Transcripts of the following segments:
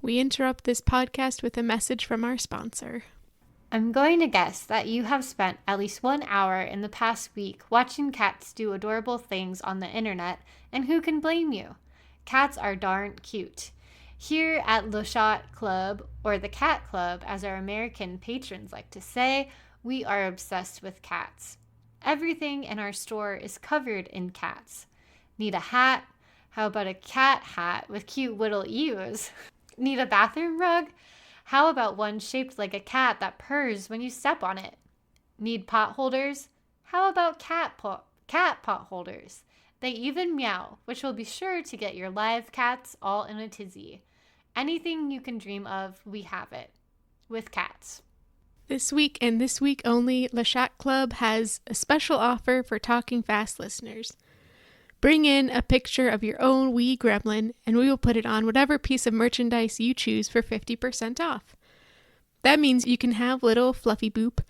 we interrupt this podcast with a message from our sponsor. I'm going to guess that you have spent at least 1 hour in the past week watching cats do adorable things on the internet, and who can blame you? Cats are darn cute. Here at Le Chat Club, or the Cat Club, as our American patrons like to say, we are obsessed with cats. Everything in our store is covered in cats. Need a hat? How about a cat hat with cute little ears? Need a bathroom rug? How about one shaped like a cat that purrs when you step on it? Need pot holders? How about cat pot holders? They even meow, which will be sure to get your live cats all in a tizzy. Anything you can dream of, we have it. With cats. This week and this week only, Le Chat Club has a special offer for Talking Fast listeners. Bring in a picture of your own wee gremlin, and we will put it on whatever piece of merchandise you choose for 50% off. That means you can have little Fluffy Boop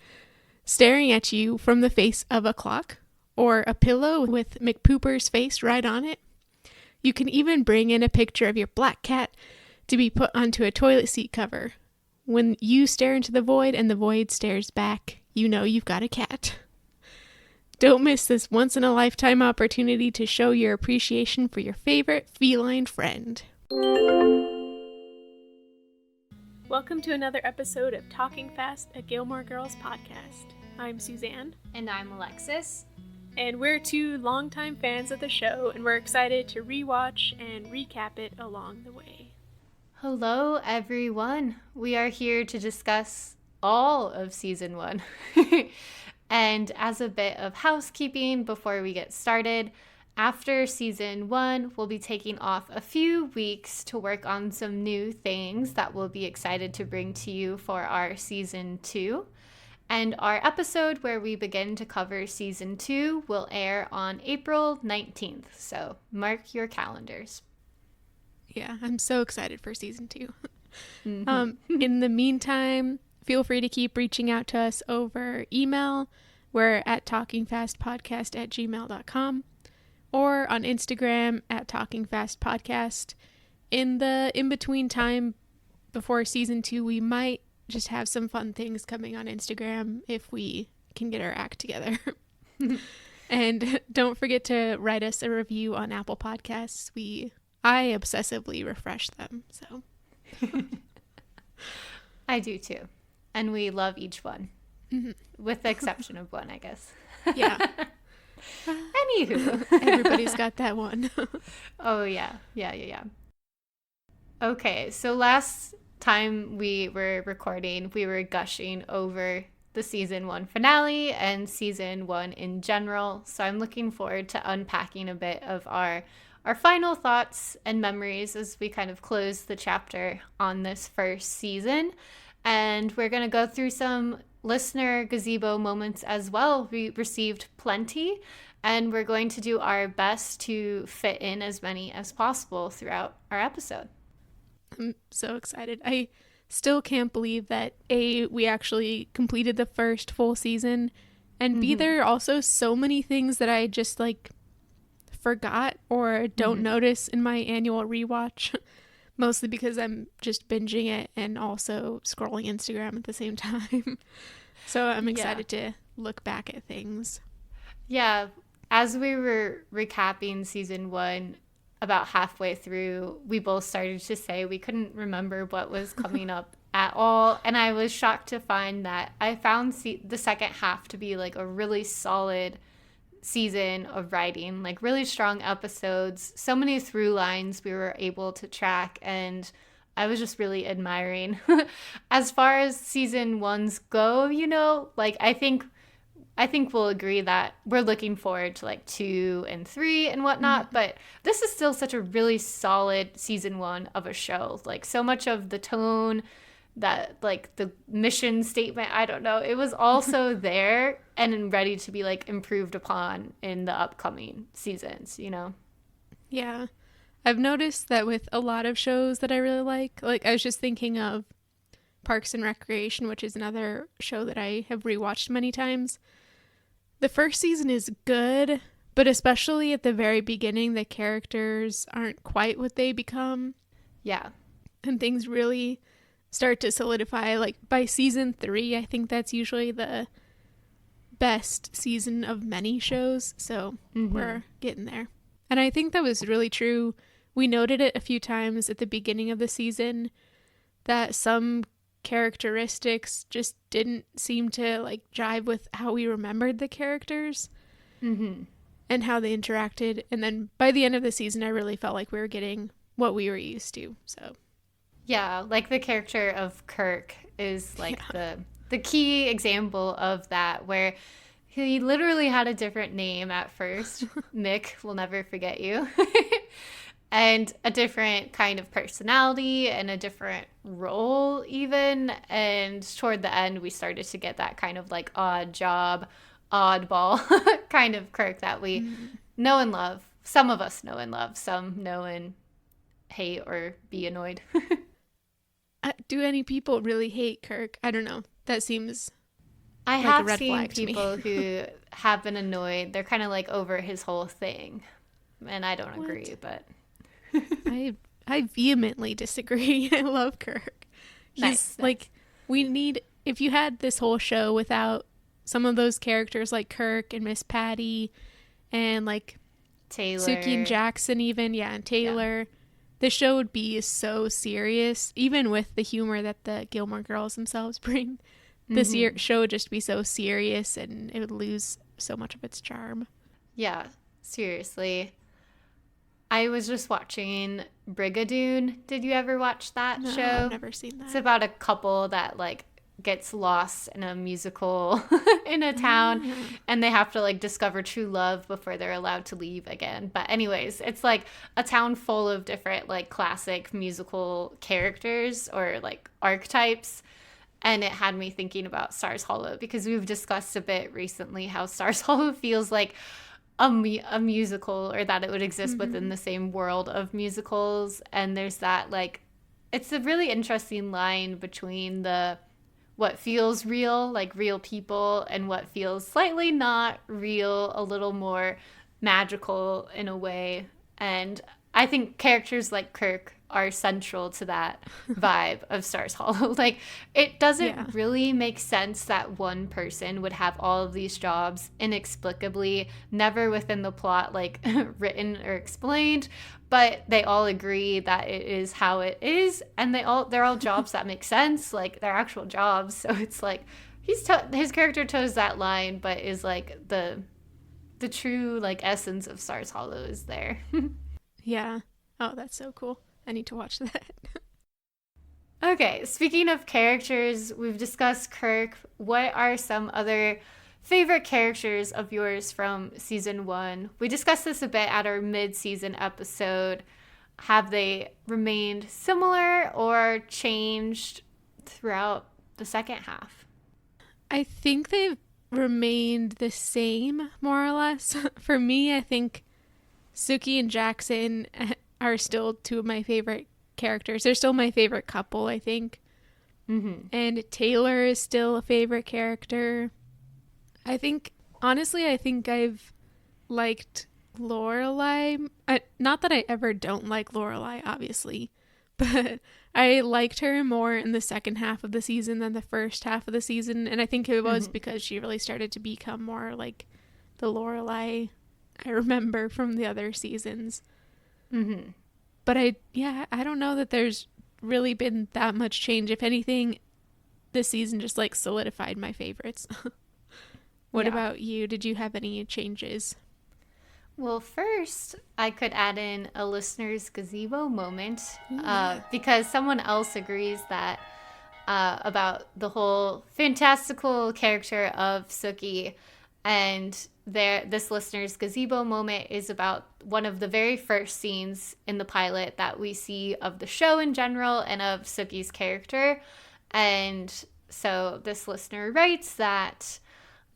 staring at you from the face of a clock, or a pillow with McPooper's face right on it. You can even bring in a picture of your black cat to be put onto a toilet seat cover. When you stare into the void and the void stares back, you know you've got a cat. Don't miss this once-in-a-lifetime opportunity to show your appreciation for your favorite feline friend. Welcome to another episode of Talking Fast, a Gilmore Girls podcast. I'm Suzanne. And I'm Alexis. And we're two longtime fans of the show, and we're excited to rewatch and recap it along the way. Hello, everyone. We are here to discuss all of Season 1. And as a bit of housekeeping before we get started, after Season 1, we'll be taking off a few weeks to work on some new things that we'll be excited to bring to you for our Season 2. And our episode where we begin to cover Season 2 will air on April 19th. So mark your calendars. Yeah, I'm so excited for Season 2. In the meantime, feel free to keep reaching out to us over email. We're at talkingfastpodcast@gmail.com or on Instagram at talkingfastpodcast. In the in-between time before Season 2, we might just have some fun things coming on Instagram if we can get our act together. And don't forget to write us a review on Apple Podcasts. I obsessively refresh them, so. I do too. And we love each one. Mm-hmm. With the exception of one, I guess. Yeah. Anywho. Everybody's got that one. Oh, yeah. Yeah. Okay, so last time we were recording, we were gushing over the Season 1 finale and Season 1 in general. So I'm looking forward to unpacking a bit of our final thoughts and memories as we kind of close the chapter on this first season. And we're going to go through some listener gazebo moments as well. We received plenty, and we're going to do our best to fit in as many as possible throughout our episode. I'm so excited. I still can't believe that A, we actually completed the first full season, and B, there are also so many things that I just forgot or don't notice in my annual rewatch. Mostly because I'm just binging it and also scrolling Instagram at the same time. So I'm excited to look back at things. Yeah. As we were recapping Season 1, about halfway through, we both started to say we couldn't remember what was coming up at all. And I was shocked to find that I found the second half to be a really solid season of writing, really strong episodes, so many through lines we were able to track, and I was just really admiring. As far as Season 1s go, I think we'll agree that we're looking forward to 2 and 3 and whatnot, but this is still such a really solid Season 1 of a show. So much of the tone, that the mission statement, I don't know, it was also there and ready to be improved upon in the upcoming seasons, Yeah, I've noticed that with a lot of shows that I really like I was just thinking of Parks and Recreation, which is another show that I have rewatched many times. The first season is good, but especially at the very beginning, the characters aren't quite what they become. Yeah. and things really start to solidify. Like by season 3, I think that's usually the best season of many shows. So we're getting there. And I think that was really true. We noted it a few times at the beginning of the season that some characteristics just didn't seem to like jive with how we remembered the characters and how they interacted. And then by the end of the season, I really felt like we were getting what we were used to. So yeah, like the character of Kirk is like the key example of that, where he literally had a different name at first. Mick, will never forget you. And a different kind of personality and a different role even. And toward the end, we started to get that kind of like odd job, oddball kind of Kirk that we know and love. Some of us know and love, some know and hate or be annoyed. Do any people really hate Kirk? I don't know. That seems I like have a red seen flag to me. people who have been annoyed. They're kind of like over his whole thing. And I don't agree, but I vehemently disagree. I love Kirk. He's like, we need, if you had this whole show without some of those characters like Kirk and Miss Patty and like Taylor, Suki and Jackson even, and Taylor, the show would be so serious, even with the humor that the Gilmore girls themselves bring. This show would just be so serious and it would lose so much of its charm. Yeah, seriously. I was just watching Brigadoon. Did you ever watch that show? I've never seen that. It's about a couple that like gets lost in a musical in a town and they have to like discover true love before they're allowed to leave again. But anyways, it's like a town full of different like classic musical characters or like archetypes. And it had me thinking about Stars Hollow because we've discussed a bit recently how Stars Hollow feels like a musical, or that it would exist within the same world of musicals. And there's that like, it's a really interesting line between the what feels real, like real people, and what feels slightly not real, a little more magical in a way. And I think characters like Kirk are central to that vibe of Stars Hollow. Like, it doesn't really make sense that one person would have all of these jobs inexplicably, never within the plot, like, written or explained, but they all agree that it is how it is, and they're all jobs that make sense, like, they're actual jobs. So it's like, his character toes that line, but is, like, the true, like, essence of Stars Hollow is there. Yeah. Oh, that's so cool. I need to watch that. Okay, speaking of characters, we've discussed Kirk. What are some other favorite characters of yours from season 1? We discussed this a bit at our mid-season episode. Have they remained similar or changed throughout the second half? I think they've remained the same, more or less. For me, I think Suki and Jackson are still two of my favorite characters. They're still my favorite couple, I think. And Taylor is still a favorite character. I think, honestly, I've liked Lorelai. Not that I ever don't like Lorelai, obviously, but I liked her more in the second half of the season than the first half of the season. And I think it was because she really started to become more like the Lorelai I remember from the other seasons. But I don't know that there's really been that much change. If anything, this season just like solidified my favorites. What about you? Did you have any changes? Well, first, I could add in a listener's gazebo moment because someone else agrees that about the whole fantastical character of Suki. And this listener's gazebo moment is about one of the very first scenes in the pilot that we see of the show in general and of Suki's character. And so this listener writes that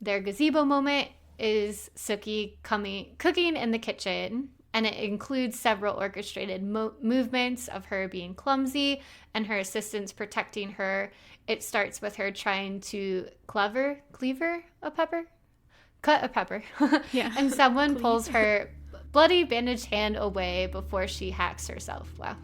their gazebo moment is Suki cooking in the kitchen, and it includes several orchestrated movements of her being clumsy and her assistants protecting her. It starts with her trying to cut a pepper. Yeah. And someone pulls her bloody bandaged hand away before she hacks herself. Wow.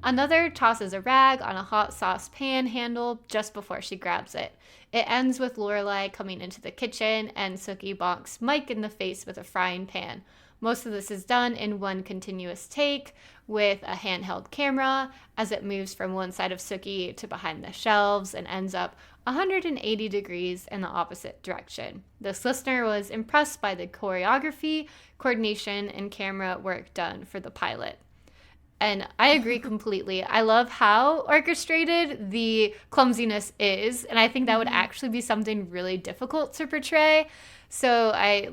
Another tosses a rag on a hot sauce pan handle just before she grabs it. It ends with Lorelai coming into the kitchen and Sookie bonks Mike in the face with a frying pan. Most of this is done in one continuous take with a handheld camera as it moves from one side of Sookie to behind the shelves and ends up 180 degrees in the opposite direction. This listener was impressed by the choreography, coordination, and camera work done for the pilot. And I agree completely. I love how orchestrated the clumsiness is, and I think that would actually be something really difficult to portray. So I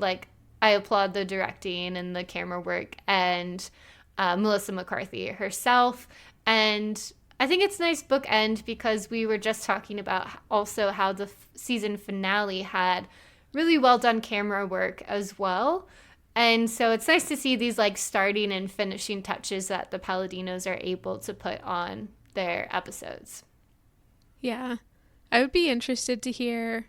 applaud the directing and the camera work and Melissa McCarthy herself. And I think it's a nice bookend because we were just talking about also how the season finale had really well done camera work as well. And so it's nice to see these like starting and finishing touches that the Palladinos are able to put on their episodes. Yeah. I would be interested to hear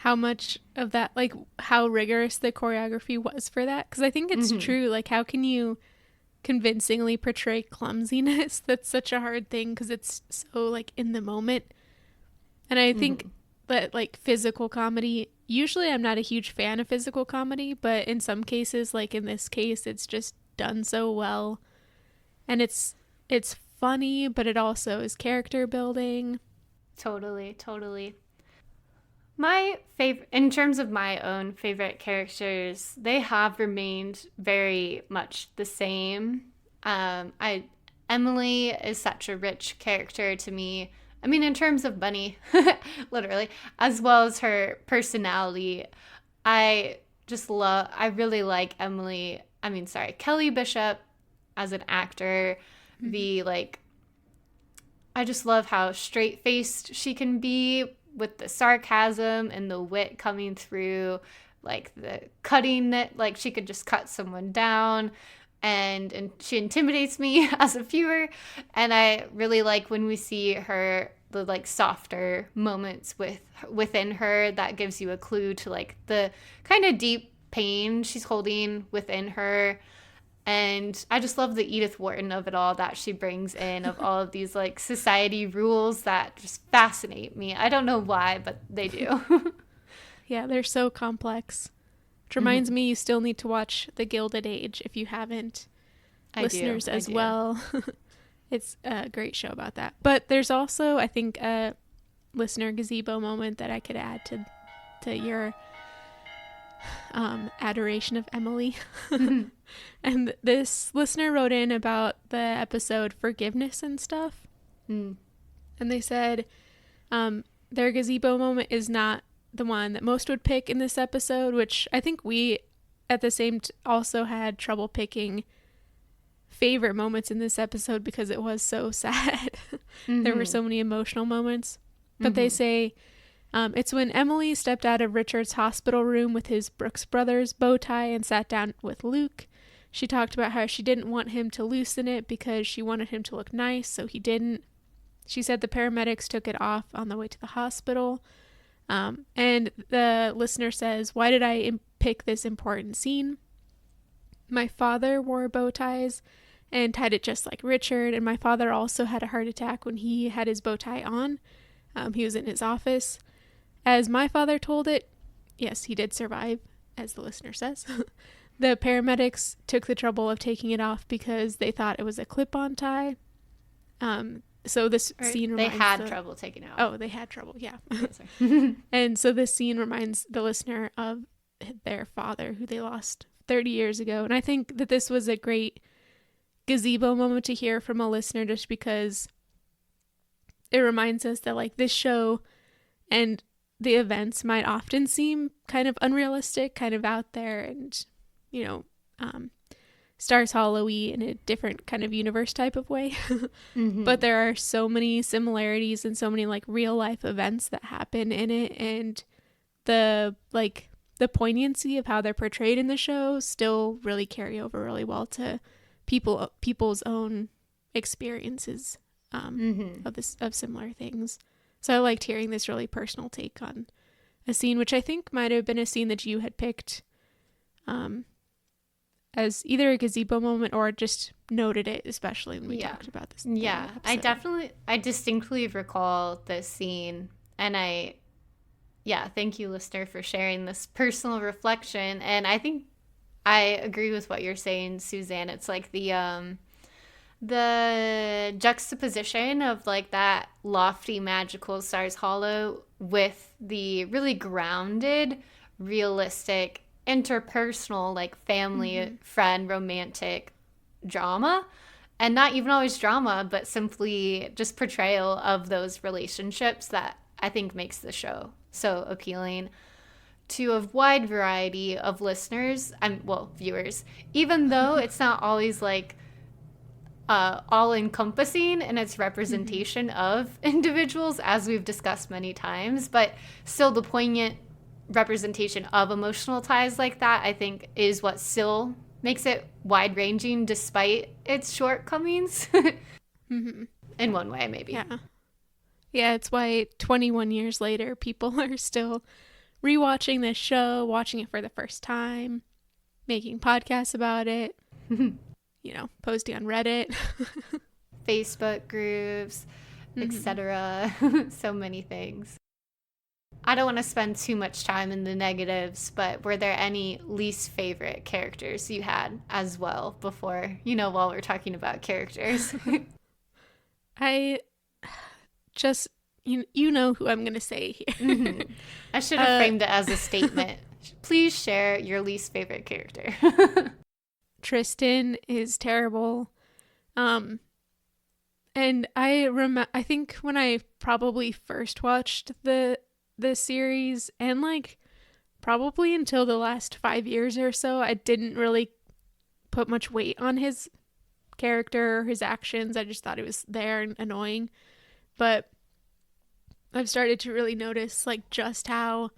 how much of that, like how rigorous the choreography was for that. Because I think it's true. Like, how can you convincingly portray clumsiness? That's such a hard thing because it's so like in the moment. And I think that like physical comedy, usually I'm not a huge fan of physical comedy, but in some cases, like in this case, it's just done so well. And it's funny, but it also is character building. Totally. My favorite, in terms of my own favorite characters, they have remained very much the same. Emily is such a rich character to me. I mean, in terms of money, literally, as well as her personality. I really like Kelly Bishop as an actor. I just love how straight-faced she can be with the sarcasm and the wit coming through, like the cutting it, like she could just cut someone down. And she intimidates me as a viewer, and I really like when we see her, the like softer moments within her that gives you a clue to like the kind of deep pain she's holding within her. And I just love the Edith Wharton of it all that she brings in, of all of these like society rules that just fascinate me. I don't know why, but they do. Yeah, they're so complex. Which reminds me, you still need to watch The Gilded Age if you haven't. Listeners as well. It's a great show about that. But there's also, I think, a listener gazebo moment that I could add to your adoration of Emily. And this listener wrote in about the episode Forgiveness and Stuff. And they said their gazebo moment is not the one that most would pick in this episode, which I think we at the same also had trouble picking favorite moments in this episode because it was so sad. There were so many emotional moments. But they say it's when Emily stepped out of Richard's hospital room with his Brooks Brothers bow tie and sat down with Luke. She talked about how she didn't want him to loosen it because she wanted him to look nice, so he didn't. She said the paramedics took it off on the way to the hospital. And the listener says, why did I pick this important scene? My father wore bow ties and tied it just like Richard, and my father also had a heart attack when he had his bow tie on. He was in his office. As my father told it, yes, he did survive, as the listener says. The paramedics took the trouble of taking it off because they thought it was a clip-on tie. So this scene reminds... They had trouble taking it off. Oh, they had trouble, yeah. Sorry. And so this scene reminds the listener of their father, who they lost 30 years ago. And I think that this was a great gazebo moment to hear from a listener, just because it reminds us that like this show and the events might often seem kind of unrealistic, kind of out there, and, you know, Stars Hollow-y in a different kind of universe type of way. But there are so many similarities and so many like real life events that happen in it, and the poignancy of how they're portrayed in the show still really carry over really well to people's own experiences of similar things. So I liked hearing this really personal take on a scene, which I think might have been a scene that you had picked as either a gazebo moment or just noted it, especially when we talked about this. Yeah, I distinctly recall this scene, and thank you, listener, for sharing this personal reflection. And I think I agree with what you're saying, Suzanne. It's like the juxtaposition of like that lofty, magical Stars Hollow with the really grounded, realistic, interpersonal, like family, friend, romantic drama. And not even always drama, but simply just portrayal of those relationships that I think makes the show so appealing to a wide variety of listeners and, well, viewers, even though it's not always like all-encompassing in its representation of individuals, as we've discussed many times, but still the poignant representation of emotional ties like that, I think, is what still makes it wide-ranging despite its shortcomings. In one way, maybe. Yeah, it's why 21 years later, people are still rewatching this show, watching it for the first time, making podcasts about it, posting on Reddit, Facebook groups, etc. So many things. I don't want to spend too much time in the negatives, but were there any least favorite characters you had as well before, while we're talking about characters? I just, you know who I'm going to say here. I should have framed it as a statement. Please share your least favorite character. Tristan is terrible. And I think when I probably first watched the series, and like probably until the last 5 years or so, I didn't really put much weight on his character or his actions. I just thought it was there and annoying. But I've started to really notice like just how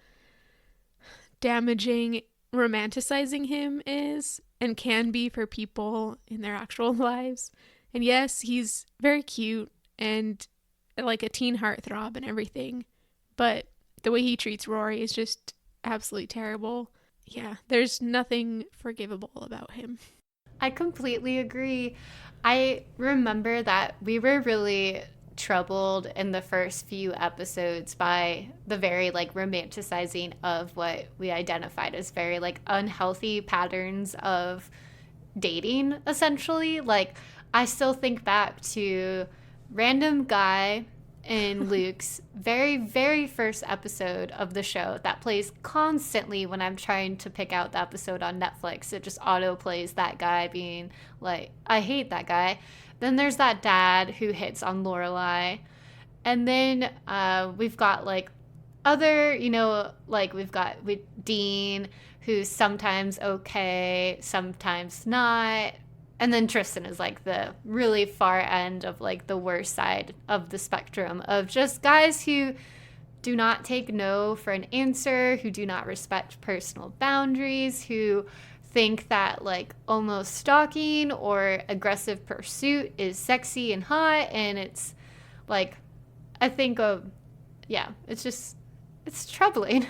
damaging romanticizing him is and can be for people in their actual lives. And yes, he's very cute and like a teen heartthrob and everything, but the way he treats Rory is just absolutely terrible. Yeah, there's nothing forgivable about him. I completely agree. I remember that we were really troubled in the first few episodes by the very like romanticizing of what we identified as very like unhealthy patterns of dating, essentially. Like, I still think back to random guy in Luke's very, very first episode of the show that plays constantly when I'm trying to pick out the episode on Netflix. It just auto plays that guy being like, I hate that guy. Then there's that dad who hits on Lorelai. And then we've got like other, we've got with Dean, who's sometimes okay, sometimes not. And then Tristan is like the really far end of like the worst side of the spectrum of just guys who do not take no for an answer, who do not respect personal boundaries, who think that like almost stalking or aggressive pursuit is sexy and hot. And it's like, I think it's troubling.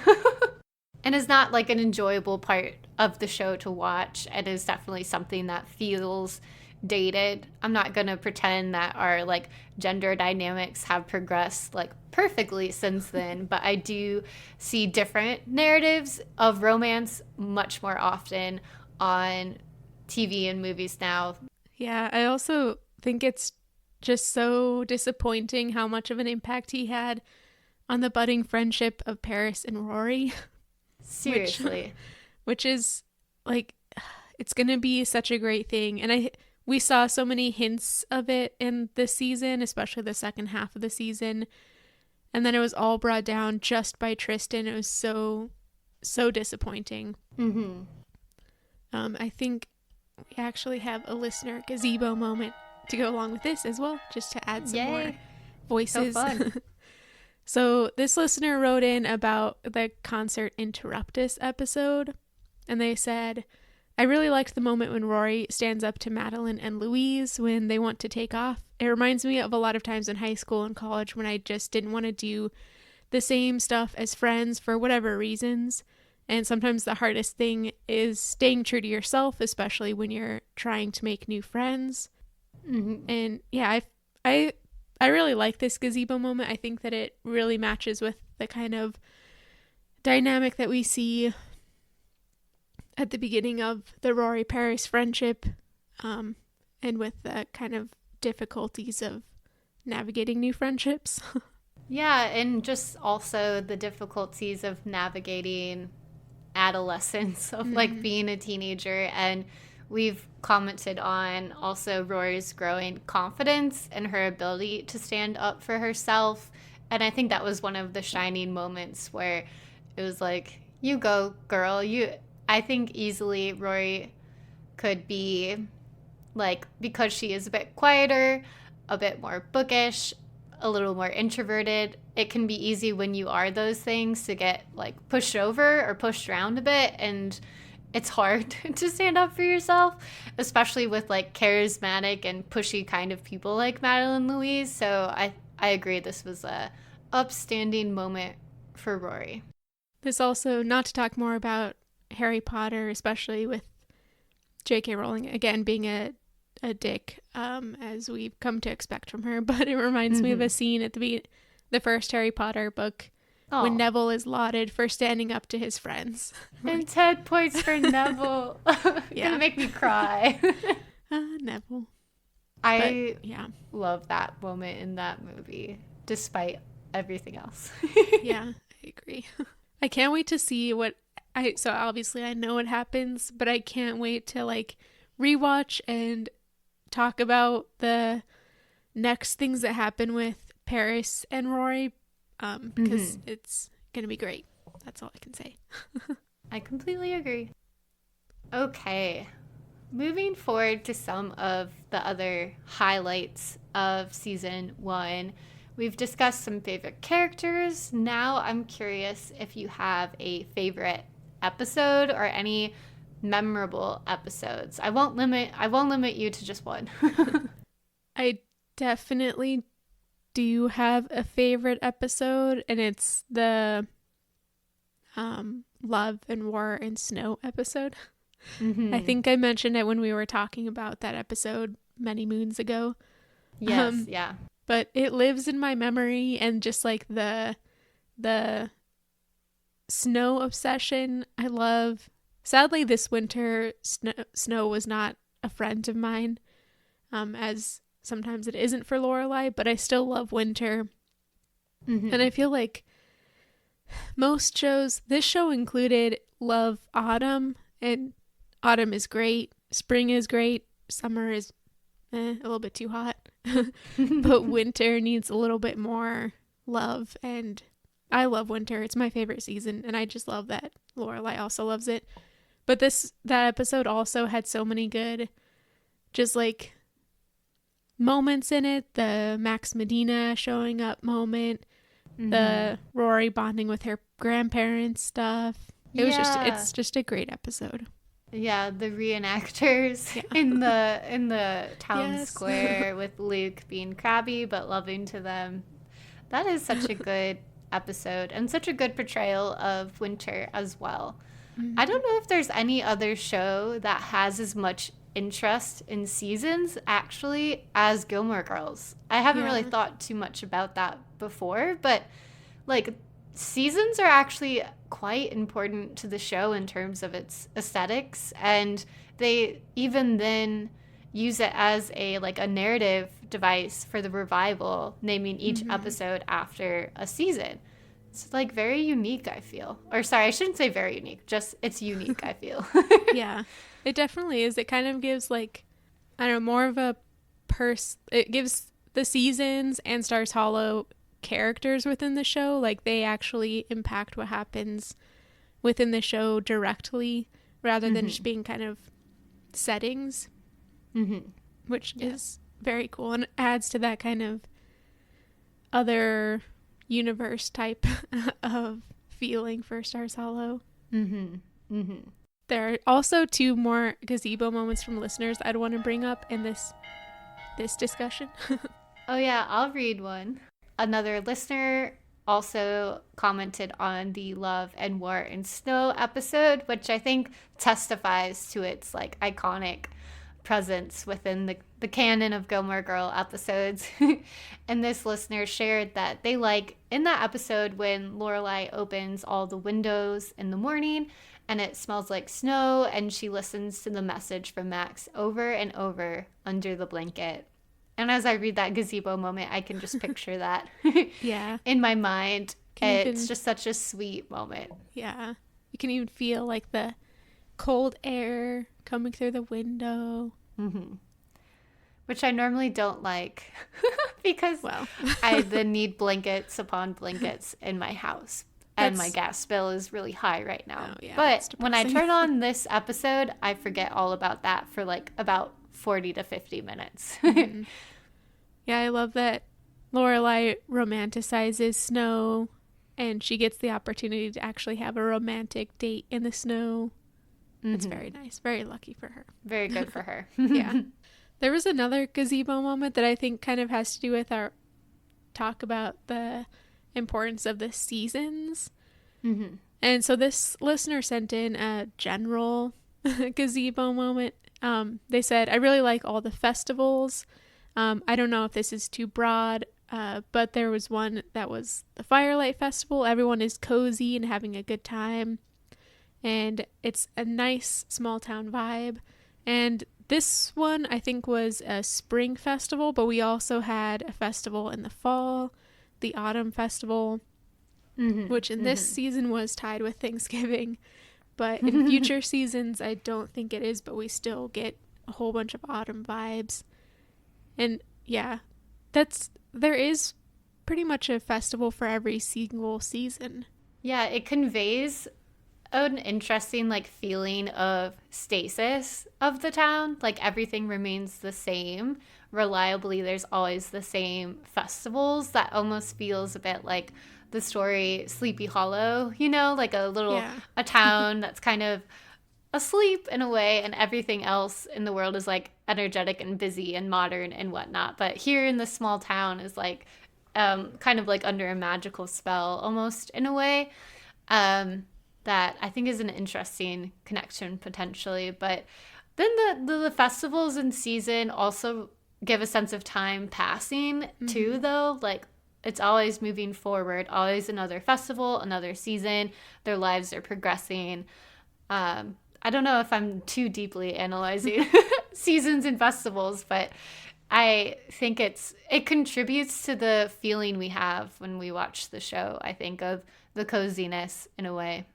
And is not like an enjoyable part of the show to watch. It is definitely something that feels dated. I'm not going to pretend that our like gender dynamics have progressed like perfectly since then, but I do see different narratives of romance much more often on TV and movies now. Yeah, I also think it's just so disappointing how much of an impact he had on the budding friendship of Paris and Rory. Seriously. Which is like, it's going to be such a great thing. And we saw so many hints of it in this season, especially the second half of the season. And then it was all brought down just by Tristan. It was so, so disappointing. I think we actually have a listener gazebo moment to go along with this as well, just to add some more voices. So fun. So this listener wrote in about the Concert Interruptus episode, and they said, I really liked the moment when Rory stands up to Madeline and Louise when they want to take off. It reminds me of a lot of times in high school and college when I just didn't want to do the same stuff as friends for whatever reasons. And sometimes the hardest thing is staying true to yourself, especially when you're trying to make new friends. And yeah, I really like this gazebo moment. I think that it really matches with the kind of dynamic that we see at the beginning of the Rory Paris friendship, and with the kind of difficulties of navigating new friendships. Yeah, and just also the difficulties of navigating adolescence, of like being a teenager. And we've commented on also Rory's growing confidence and her ability to stand up for herself. And I think that was one of the shining moments where it was like, you go, girl. I think easily Rory could be like, because she is a bit quieter, a bit more bookish, a little more introverted, it can be easy when you are those things to get like pushed over or pushed around a bit, and it's hard to stand up for yourself, especially with like charismatic and pushy kind of people like Madeline Louise. So I agree, this was a upstanding moment for Rory. This also, not to talk more about Harry Potter, especially with J.K. Rowling again being a dick, as we've come to expect from her, but it reminds me of a scene at the first Harry Potter book when Neville is lauded for standing up to his friends. And 10 points for Neville. Gonna make me cry. Neville. I love that moment in that movie, despite everything else. Yeah, I agree. I can't wait to see so obviously I know what happens, but I can't wait to like rewatch and talk about the next things that happen with Paris and Rory, because it's gonna be great. That's all I can say. I completely agree. Okay, moving forward to some of the other highlights of season 1. We've discussed some favorite characters. Now I'm curious if you have a favorite episode or any memorable episodes. I won't limit you to just one. I definitely do have a favorite episode, and it's the Love and War and Snow episode. I think I mentioned it when we were talking about that episode many moons ago. Yes, yeah. But it lives in my memory, and just like the snow obsession, I love. Sadly, this winter, snow was not a friend of mine, as sometimes it isn't for Lorelai, but I still love winter. And I feel like most shows, this show included, love autumn, and autumn is great, spring is great, summer is a little bit too hot, but winter needs a little bit more love, and I love winter. It's my favorite season, and I just love that Lorelai also loves it. But that episode also had so many good, just like, moments in it. The Max Medina showing up moment, the Rory bonding with her grandparents stuff. It's just a great episode. Yeah, the reenactors in the town square with Luke being crabby but loving to them. That is such a good episode and such a good portrayal of winter as well. I don't know if there's any other show that has as much interest in seasons actually as Gilmore Girls. I haven't really thought too much about that before, but like seasons are actually quite important to the show in terms of its aesthetics, and they even then use it as a narrative device for the revival, naming each episode after a season. It's like very unique, I feel. Or sorry, I shouldn't say very unique. Just it's unique, I feel. Yeah, it definitely is. It kind of gives more of a it gives the seasons and Stars Hollow characters within the show. Like they actually impact what happens within the show directly rather than just being kind of settings, which is very cool and adds to that kind of other universe type of feeling for Stars Hollow. There are also 2 more gazebo moments from listeners I'd want to bring up in this discussion. Oh yeah, I'll read one. Another listener also commented on the Love and War and Snow episode, which I think testifies to its like iconic presence within the canon of Gilmore Girl episodes. And this listener shared that they like in that episode when Lorelai opens all the windows in the morning and it smells like snow, and she listens to the message from Max over and over under the blanket. And as I read that gazebo moment, I can just picture that Yeah. in my mind. It's just such a sweet moment. Yeah. You can even feel like the cold air coming through the window. Mm-hmm. Which I normally don't like because Well. I then need blankets upon blankets in my house. And my gas bill is really high right now. Oh, yeah, but when I turn on this episode, I forget all about that for like about 40 to 50 minutes. Mm-hmm. Yeah, I love that Lorelai romanticizes snow, and she gets the opportunity to actually have a romantic date in the snow. Mm-hmm. It's very nice. Very lucky for her. Very good for her. Yeah. There was another gazebo moment that I think kind of has to do with our talk about the importance of the seasons. Mm-hmm. And so this listener sent in a general gazebo moment. They said, I really like all the festivals. I don't know if this is too broad, but there was one that was the Firelight Festival. Everyone is cozy and having a good time. And it's a nice small town vibe. And this one, I think, was a spring festival, but we also had a festival in the fall, the autumn festival, which in this season was tied with Thanksgiving. But in future seasons, I don't think it is, but we still get a whole bunch of autumn vibes. And yeah, there is pretty much a festival for every single season. Yeah, it conveys an interesting like feeling of stasis of the town. Like everything remains the same. Reliably, there's always the same festivals. That almost feels a bit like the story Sleepy Hollow, you know, like a town that's kind of asleep in a way, and everything else in the world is like energetic and busy and modern and whatnot. But here in the small town is like kind of like under a magical spell almost in a way. That I think is an interesting connection potentially. But then the festivals in season also give a sense of time passing too, though. Like it's always moving forward, always another festival, another season. Their lives are progressing. I don't know if I'm too deeply analyzing seasons and festivals, but I think it contributes to the feeling we have when we watch the show, I think, of the coziness in a way.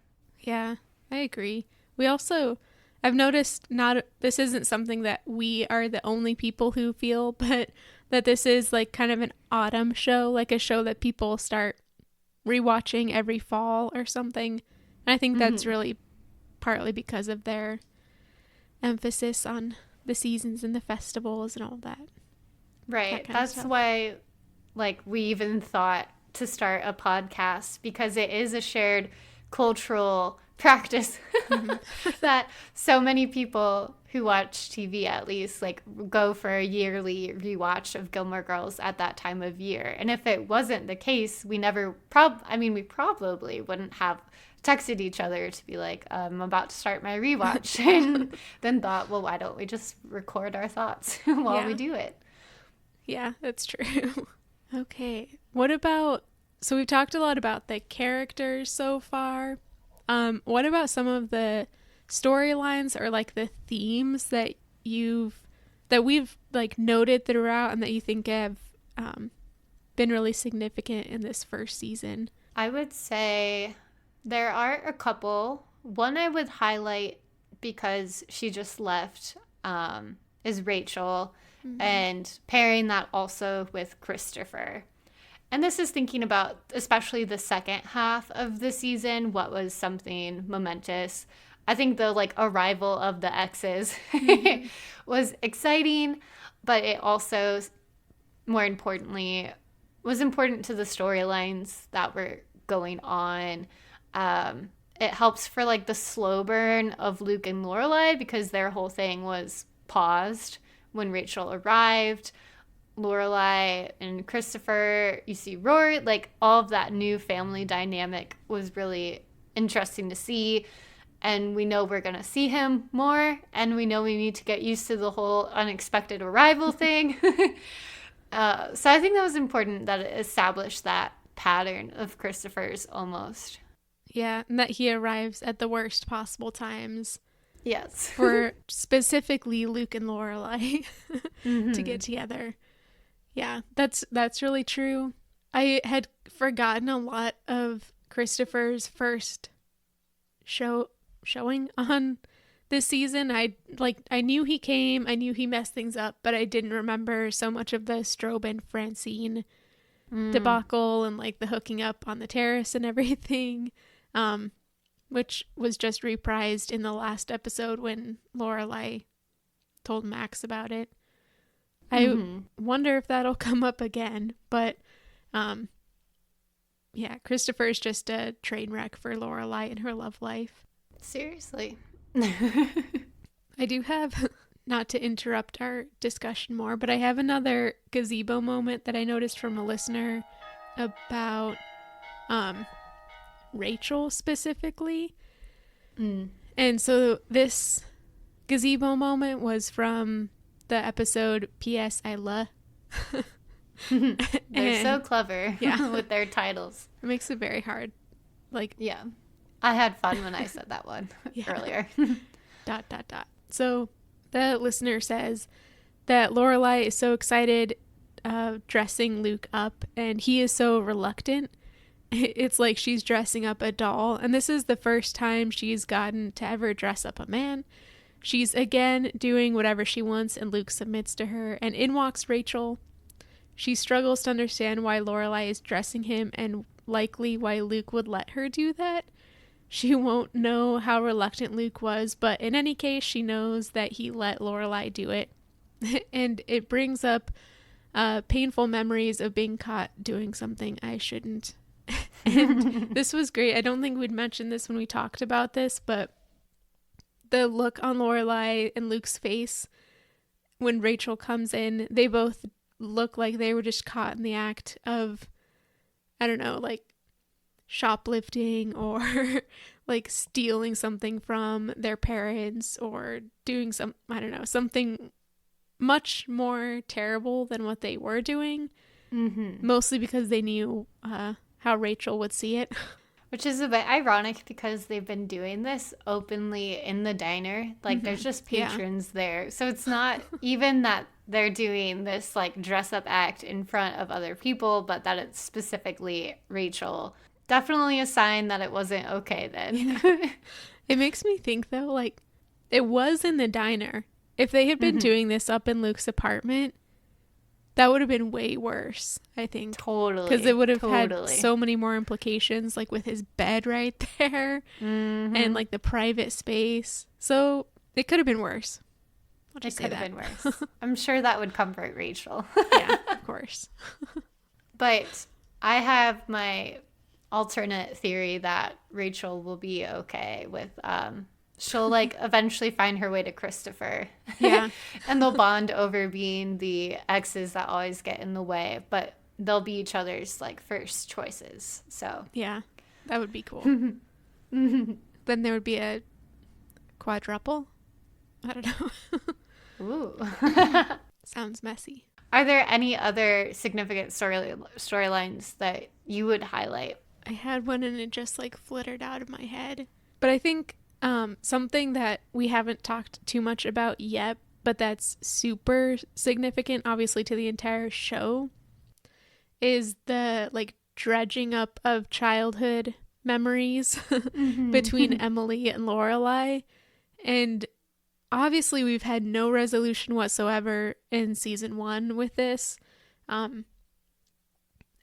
Yeah, I agree. We also, I've noticed this isn't something that we are the only people who feel, but that this is like kind of an autumn show, like a show that people start rewatching every fall or something. And I think that's really partly because of their emphasis on the seasons and the festivals and all that. Right. That's why like we even thought to start a podcast, because it is a shared cultural practice that so many people who watch TV at least like go for a yearly rewatch of Gilmore Girls at that time of year. And if it wasn't the case, we probably wouldn't have texted each other to be like, I'm about to start my rewatch, and then thought, well, why don't we just record our thoughts while we do it? Yeah, that's true. Okay. So we've talked a lot about the characters so far. What about some of the storylines or like the themes that we've like noted throughout and that you think have been really significant in this first season? I would say there are a couple. One I would highlight because she just left is Rachel, and pairing that also with Christopher. And this is thinking about especially the second half of the season, what was something momentous. I think the like arrival of the exes was exciting, but it also, more importantly, was important to the storylines that were going on. It helps for like the slow burn of Luke and Lorelai, because their whole thing was paused when Rachel arrived. Lorelai and Christopher, you see Rory, like all of that new family dynamic was really interesting to see. And we know we're going to see him more, and we know we need to get used to the whole unexpected arrival thing. So I think that was important that it established that pattern of Christopher's almost. Yeah, and that he arrives at the worst possible times. Yes. For specifically Luke and Lorelai to get together. Yeah, that's really true. I had forgotten a lot of Christopher's first showing on this season. I knew he came, I knew he messed things up, but I didn't remember so much of the Strobe and Francine debacle and like the hooking up on the terrace and everything, which was just reprised in the last episode when Lorelai told Max about it. I wonder if that'll come up again, but yeah, Christopher's just a train wreck for Lorelai and her love life. Seriously. I do have, not to interrupt our discussion more, but I have another gazebo moment that I noticed from a listener about Rachel specifically. And so this gazebo moment was from the episode P.S. I Love. They're so clever Yeah. with their titles. It makes it very hard. Like, yeah. I had fun when I said that one earlier. ... So the listener says that Lorelai is so excited dressing Luke up, and he is so reluctant. It's like she's dressing up a doll, and this is the first time she's gotten to ever dress up a man. She's again doing whatever she wants, and Luke submits to her, and in walks Rachel. She struggles to understand why Lorelai is dressing him, and likely why Luke would let her do that. She won't know how reluctant Luke was, but in any case, she knows that he let Lorelai do it. And it brings up painful memories of being caught doing something I shouldn't. And this was great. I don't think we'd mentioned this when we talked about this, but the look on Lorelai and Luke's face when Rachel comes in, they both look like they were just caught in the act of, I don't know, like shoplifting or like stealing something from their parents or doing something much more terrible than what they were doing. Mostly because they knew how Rachel would see it. Which is a bit ironic because they've been doing this openly in the diner. Like, there's just patrons there. So it's not even that they're doing this, like, dress-up act in front of other people, but that it's specifically Rachel. Definitely a sign that it wasn't okay then. Yeah. It makes me think, though, like, it was in the diner. If they had been doing this up in Luke's apartment, that would have been way worse, I think. Totally. Because it would have had so many more implications, like with his bed right there and like the private space. So it could have been worse. It could have been worse. I'm sure that would comfort Rachel. Yeah, of course. But I have my alternate theory that Rachel will be okay with she'll like eventually find her way to Christopher. Yeah. And they'll bond over being the exes that always get in the way, but they'll be each other's like first choices. So yeah, that would be cool. Then there would be a quadruple. I don't know. Ooh. Sounds messy. Are there any other significant storylines that you would highlight? I had one and it just like flittered out of my head. But I think something that we haven't talked too much about yet, but that's super significant, obviously, to the entire show, is the like dredging up of childhood memories between Emily and Lorelai. And obviously, we've had no resolution whatsoever in season 1 with this. And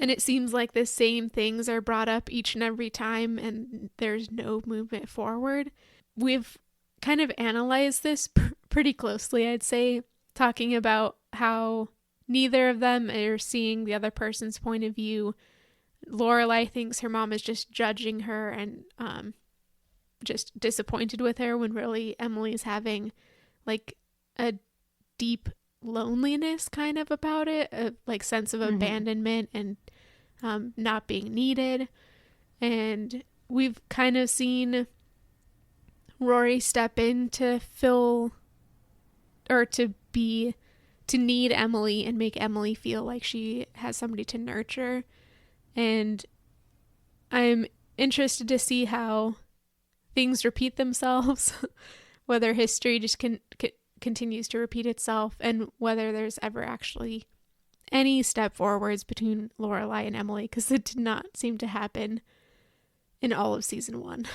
it seems like the same things are brought up each and every time, and there's no movement forward. We've kind of analyzed this pretty closely, I'd say, talking about how neither of them are seeing the other person's point of view. Lorelai thinks her mom is just judging her and just disappointed with her, when really Emily's having like a deep loneliness kind of about it, a like sense of abandonment and not being needed. And we've kind of seen Rory step in to fill or to need Emily and make Emily feel like she has somebody to nurture. And I'm interested to see how things repeat themselves, whether history just continues to repeat itself, and whether there's ever actually any step forwards between Lorelai and Emily, because it did not seem to happen in all of season 1.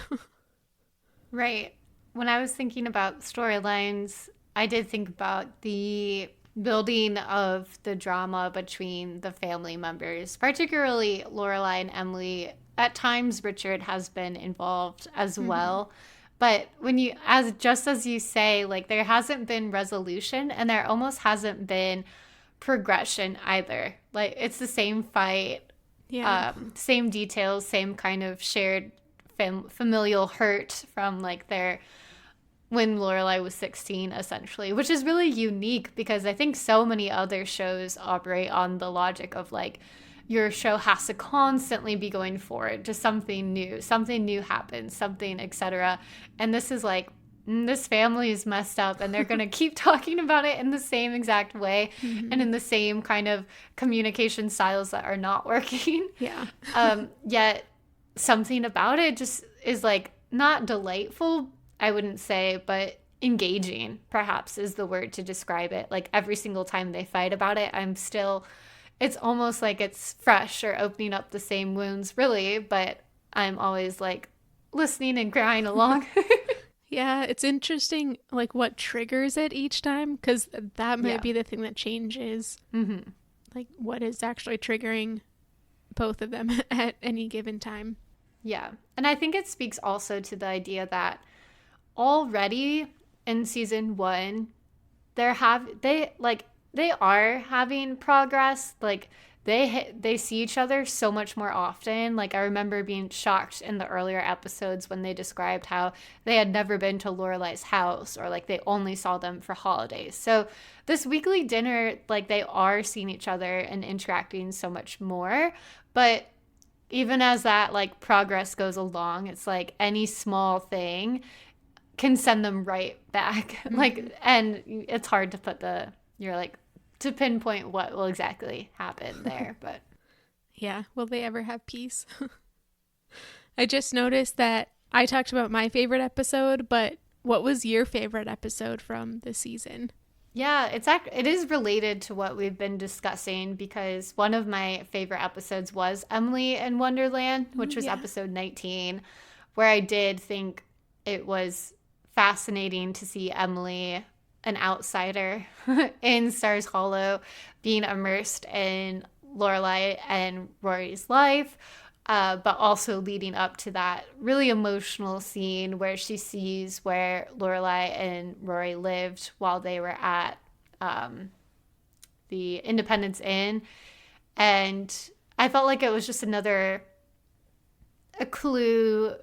Right. When I was thinking about storylines, I did think about the building of the drama between the family members, particularly Lorelai and Emily. At times, Richard has been involved as well. But when you, as you say, like there hasn't been resolution and there almost hasn't been progression either. Like it's the same fight, same details, same kind of shared familial hurt from like their when Lorelai was 16, essentially, which is really unique because I think so many other shows operate on the logic of like your show has to constantly be going forward to something new happens, something, etc. And this is like, this family is messed up and they're going to keep talking about it in the same exact way and in the same kind of communication styles that are not working. Yeah. Yet something about it just is like not delightful, I wouldn't say, but engaging perhaps is the word to describe it. Like every single time they fight about it, it's almost like it's fresh or opening up the same wounds, really, but I'm always like listening and crying along. Yeah, it's interesting like what triggers it each time, because that might be the thing that changes. Like what is actually triggering both of them at any given time. Yeah. And I think it speaks also to the idea that already in season 1, they are having progress. Like they see each other so much more often. Like I remember being shocked in the earlier episodes when they described how they had never been to Lorelai's house, or like they only saw them for holidays. So this weekly dinner, like they are seeing each other and interacting so much more. But even as that like progress goes along, it's like any small thing can send them right back. Like, and it's hard to to pinpoint what will exactly happen there, but yeah, will they ever have peace? I just noticed that I talked about my favorite episode, but what was your favorite episode from the season? Yeah, it is related to what we've been discussing, because one of my favorite episodes was Emily in Wonderland, which was episode 19, where I did think it was fascinating to see Emily, an outsider in Stars Hollow, being immersed in Lorelai and Rory's life, but also leading up to that really emotional scene where she sees where Lorelai and Rory lived while they were at the Independence Inn. And I felt like it was just a clue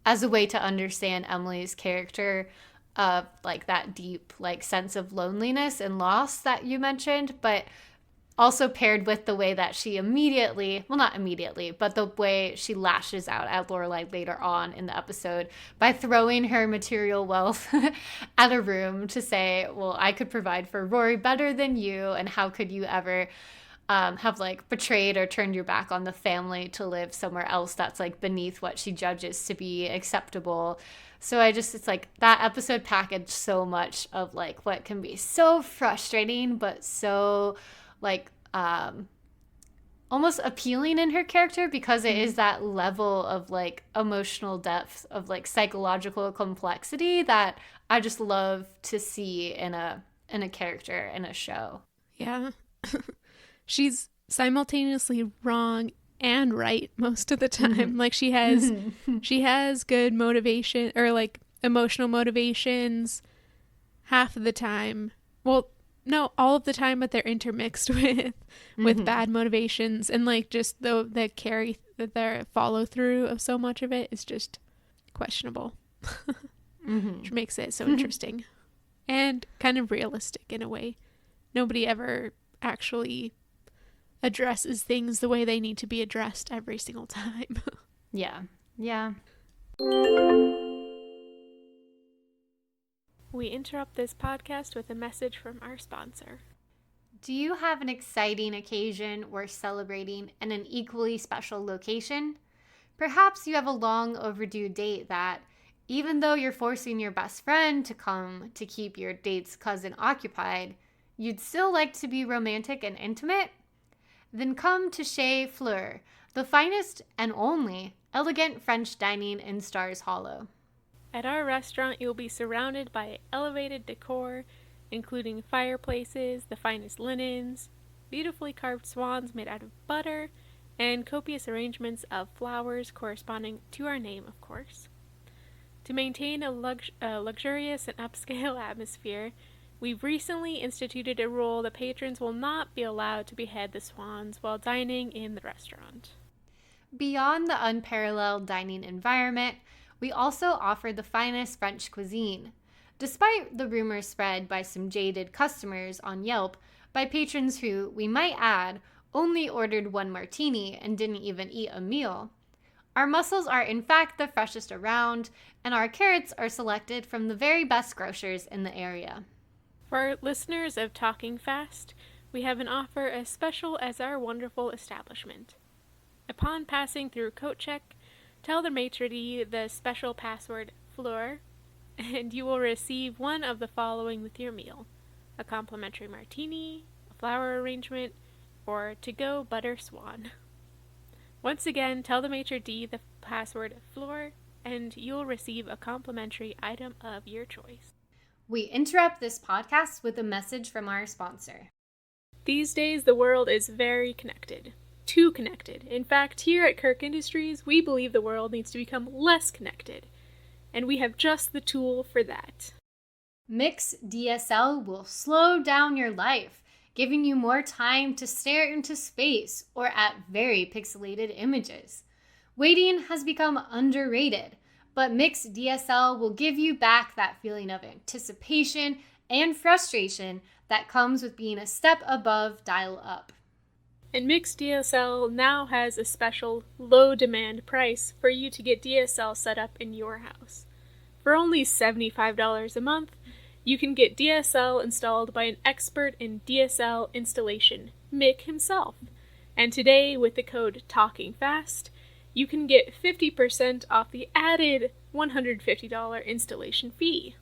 as a way to understand Emily's character, of like that deep like sense of loneliness and loss that you mentioned, but also paired with the way that she not immediately, but the way she lashes out at Lorelai later on in the episode by throwing her material wealth at a room to say, well, I could provide for Rory better than you, and how could you ever have like betrayed or turned your back on the family to live somewhere else that's like beneath what she judges to be acceptable. So it's like that episode packaged so much of like what can be so frustrating, but so like almost appealing in her character, because it is that level of like emotional depth, of like psychological complexity that I just love to see in a character in a show. Yeah. She's simultaneously wrong and right most of the time. Like she has good motivation, or like emotional motivations half of the time. Well, no, all of the time, but they're intermixed with bad motivations, and like just the follow through of so much of it is just questionable. Which makes it so interesting and kind of realistic in a way. nobody ever actually addresses things the way they need to be addressed every single time. Yeah. Yeah. We interrupt this podcast with a message from our sponsor. Do you have an exciting occasion worth celebrating in an equally special location? Perhaps you have a long overdue date that, even though you're forcing your best friend to come to keep your date's cousin occupied, you'd still like to be romantic and intimate? Then come to Chez Fleur, the finest and only elegant French dining in Stars Hollow. At our restaurant, you'll be surrounded by elevated decor, including fireplaces, the finest linens, beautifully carved swans made out of butter, and copious arrangements of flowers corresponding to our name, of course. To maintain a luxurious and upscale atmosphere, we've recently instituted a rule that patrons will not be allowed to behead the swans while dining in the restaurant. Beyond the unparalleled dining environment, we also offer the finest French cuisine. Despite the rumors spread by some jaded customers on Yelp by patrons who, we might add, only ordered one martini and didn't even eat a meal, our mussels are in fact the freshest around, and our carrots are selected from the very best grocers in the area. For our listeners of Talking Fast, we have an offer as special as our wonderful establishment. Upon passing through coat check, tell the maitre d' the special password FLEUR, and you will receive one of the following with your meal: a complimentary martini, a flower arrangement, or to-go butter swan. Once again, tell the maitre d' the password FLEUR, and you'll receive a complimentary item of your choice. We interrupt this podcast with a message from our sponsor. These days, the world is very connected. Too connected. In fact, here at Kirk Industries, we believe the world needs to become less connected. And we have just the tool for that. Mix DSL will slow down your life, giving you more time to stare into space or at very pixelated images. Waiting has become underrated, but Mix DSL will give you back that feeling of anticipation and frustration that comes with being a step above dial-up. And Mix DSL now has a special low-demand price for you to get DSL set up in your house. For only $75 a month, you can get DSL installed by an expert in DSL installation, Mick himself. And today, with the code TALKINGFAST, you can get 50% off the added $150 installation fee.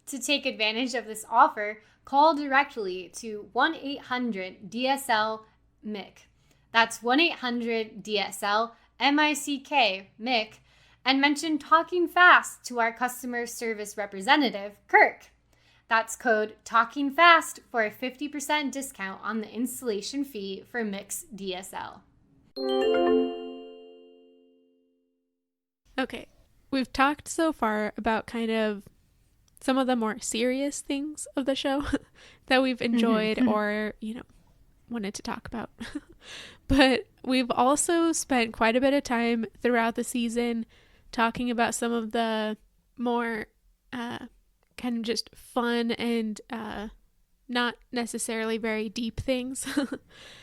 To take advantage of this offer, call directly to 1-800-DSL-MIC. That's 1-800-DSL-MICK, MIC, and mention Talking Fast to our customer service representative, Kirk. That's code Talking Fast for a 50% discount on the installation fee for Mix DSL. Okay, we've talked so far about kind of some of the more serious things of the show that we've enjoyed or, wanted to talk about. But we've also spent quite a bit of time throughout the season talking about some of the more kind of just fun and not necessarily very deep things,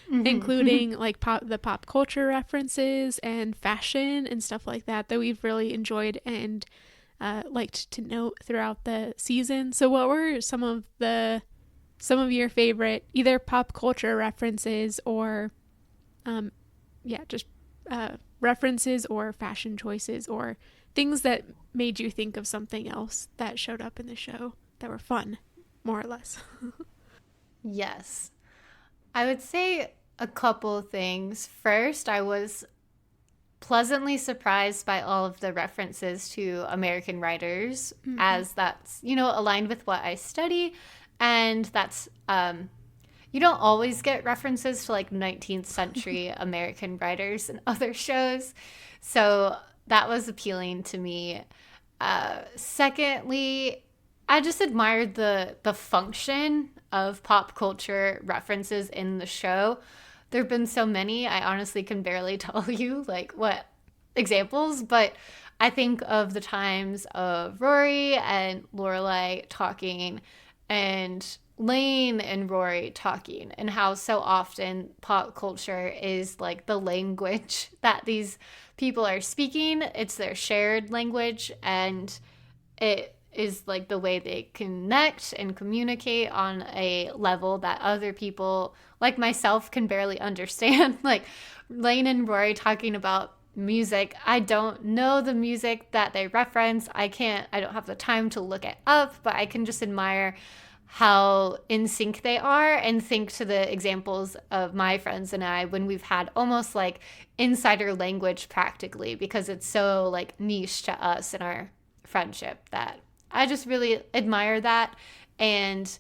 including like the pop culture references and fashion and stuff like that we've really enjoyed and liked to note throughout the season. So what were some of your favorite either pop culture references or references or fashion choices or things that made you think of something else that showed up in the show that were fun, more or less? Yes. I would say a couple things. First, I was pleasantly surprised by all of the references to American writers, as that's, aligned with what I study. And that's, you don't always get references to like 19th century American writers and other shows. So that was appealing to me. Secondly, I just admired the function of pop culture references in the show. There have been so many, I honestly can barely tell you like what examples, but I think of the times of Rory and Lorelai talking and Lane and Rory talking, and how so often pop culture is like the language that these people are speaking. It's their shared language, and it is like the way they connect and communicate on a level that other people like myself can barely understand. Like Lane and Rory talking about music. I don't know the music that they reference. I don't have the time to look it up, but I can just admire how in sync they are and think to the examples of my friends and I when we've had almost like insider language practically, because it's so like niche to us in our friendship, that I just really admire that. And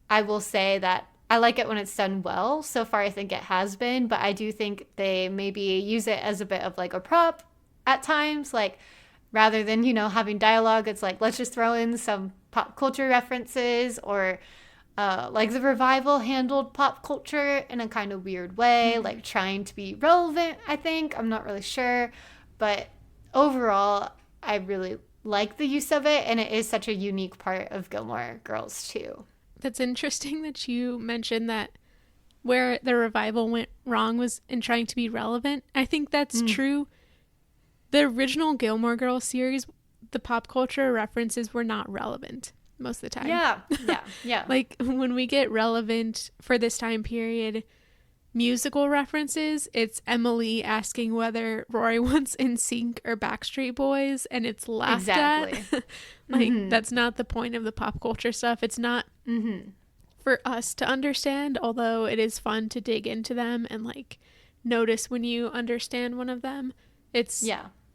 I will say that I like it when it's done well. So far, I think it has been, but I do think they maybe use it as a bit of like a prop at times. Like rather than, having dialogue, it's like, let's just throw in some pop culture references, or like the revival handled pop culture in a kind of weird way, like trying to be relevant, I think. I'm not really sure. But overall, I really like the use of it, and it is such a unique part of Gilmore Girls too. That's interesting that you mentioned that where the revival went wrong was in trying to be relevant. I think that's true. The original Gilmore Girls series, the pop culture references were not relevant most of the time. Yeah. Like when we get relevant for this time period musical references, it's Emily asking whether Rory wants NSYNC or Backstreet Boys, and it's laughed at. Like that's not the point of the pop culture stuff. It's not for us to understand, although it is fun to dig into them and like notice when you understand one of them. It's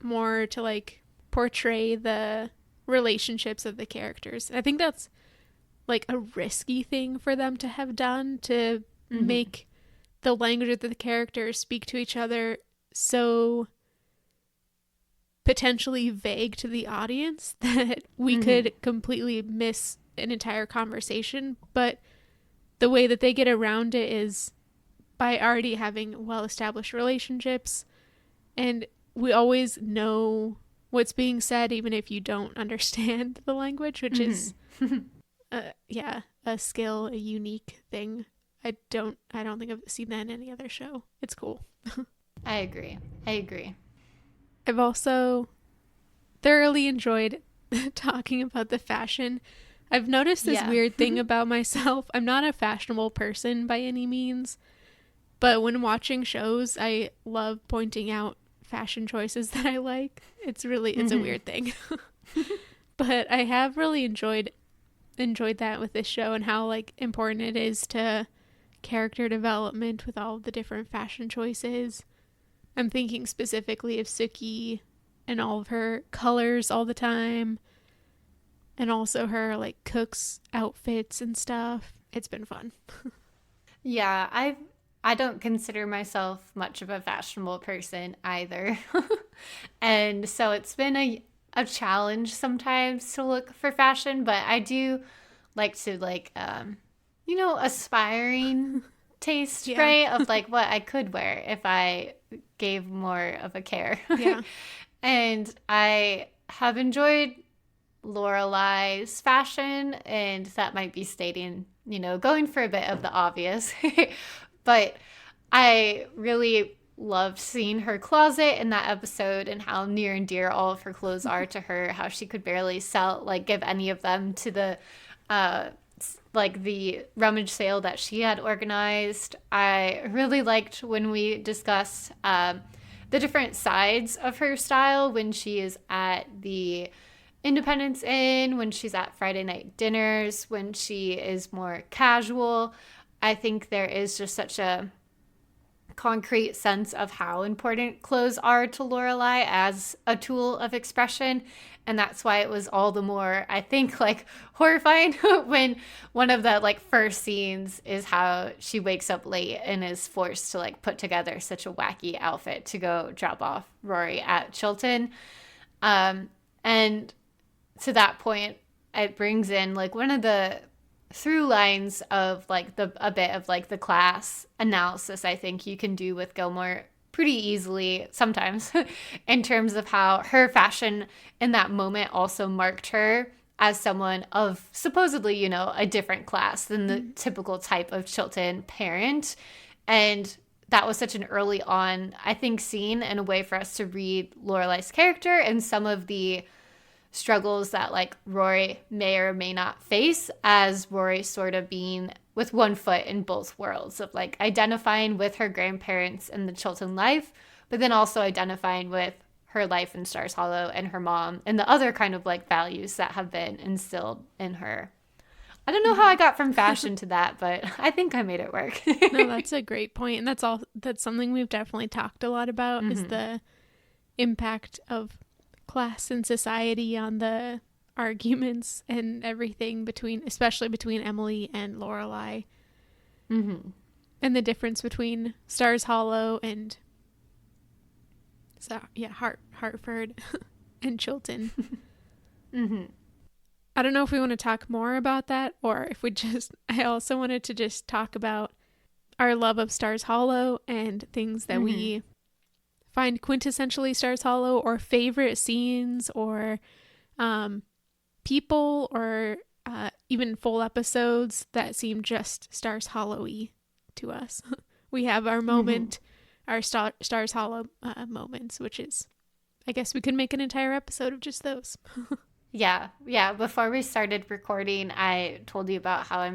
more to like portray the relationships of the characters. I think that's like a risky thing for them to have done, to make the language of the characters speak to each other so potentially vague to the audience that we could completely miss an entire conversation. But the way that they get around it is by already having well-established relationships, and we always know what's being said even if you don't understand the language, which is a skill, a unique thing. I don't think I've seen that in any other show. It's cool. I agree. I've also thoroughly enjoyed talking about the fashion. I've noticed this weird thing about myself. I'm not a fashionable person by any means, but when watching shows, I love pointing out fashion choices that I like. It's a weird thing. But I have really enjoyed that with this show, and how like important it is to character development with all the different fashion choices. I'm thinking specifically of Suki and all of her colors all the time, and also her like cook's outfits and stuff. It's been fun. Yeah, I don't consider myself much of a fashionable person either. And so it's been a challenge sometimes to look for fashion, but I do like to aspiring taste, right? Of like what I could wear if I gave more of a care. Yeah. And I have enjoyed Lorelai's fashion, and that might be stating, going for a bit of the obvious. But I really loved seeing her closet in that episode, and how near and dear all of her clothes are to her, how she could barely give any of them to the the rummage sale that she had organized. I really liked when we discussed the different sides of her style, when she is at the Independence Inn, when she's at Friday night dinners, when she is more casual. I think there is just such a concrete sense of how important clothes are to Lorelai as a tool of expression. And that's why it was all the more, I think, horrifying when one of the first scenes is how she wakes up late and is forced to put together such a wacky outfit to go drop off Rory at Chilton. And to that point, it brings in one of the through lines of a bit of the class analysis I think you can do with Gilmore pretty easily sometimes in terms of how her fashion in that moment also marked her as someone of supposedly, you know, a different class than the typical type of Chilton parent. And that was such an early on, I think, scene and a way for us to read Lorelai's character and some of the struggles that like Rory may or may not face, as Rory sort of being with one foot in both worlds of like identifying with her grandparents and the Chilton life, but then also identifying with her life in Stars Hollow and her mom and the other kind of like values that have been instilled in her. I don't know how I got from fashion to that, but I think I made it work. No, that's a great point. And that's something we've definitely talked a lot about is the impact of class and society on the arguments and everything especially between Emily and Lorelai. And the difference between Stars Hollow and Hartford and Chilton. I don't know if we want to talk more about that or if I also wanted to just talk about our love of Stars Hollow and things that we find quintessentially Stars Hollow, or favorite scenes, or people, or even full episodes that seem just Stars Hollow-y to us. We have our moment, our Stars Hollow moments, which is, I guess we could make an entire episode of just those. Yeah. Before we started recording, I told you about how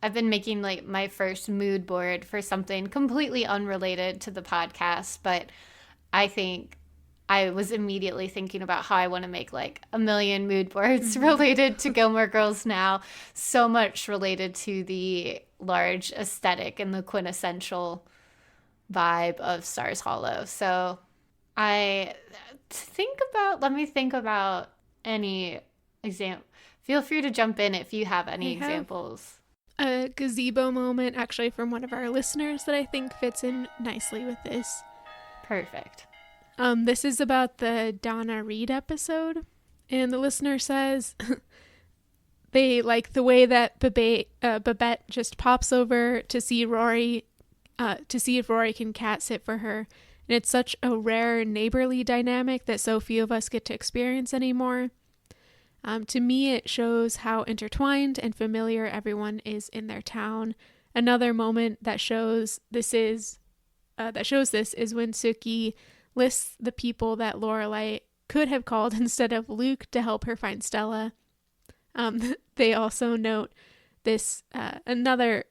I've been making like my first mood board for something completely unrelated to the podcast, but I think I was immediately thinking about how I want to make like a million mood boards related to Gilmore Girls now, so much related to the large aesthetic and the quintessential vibe of Stars Hollow. So let me think about any example. Feel free to jump in if you have any examples. A gazebo moment actually from one of our listeners that I think fits in nicely with this. Perfect. This is about the Donna Reed episode, and the listener says they like the way that Babette just pops over to see Rory, to see if Rory can cat sit for her, and it's such a rare neighborly dynamic that so few of us get to experience anymore. To me, it shows how intertwined and familiar everyone is in their town. Another moment that shows this is when Sookie lists the people that Lorelai could have called instead of Luke to help her find Stella. They also note this another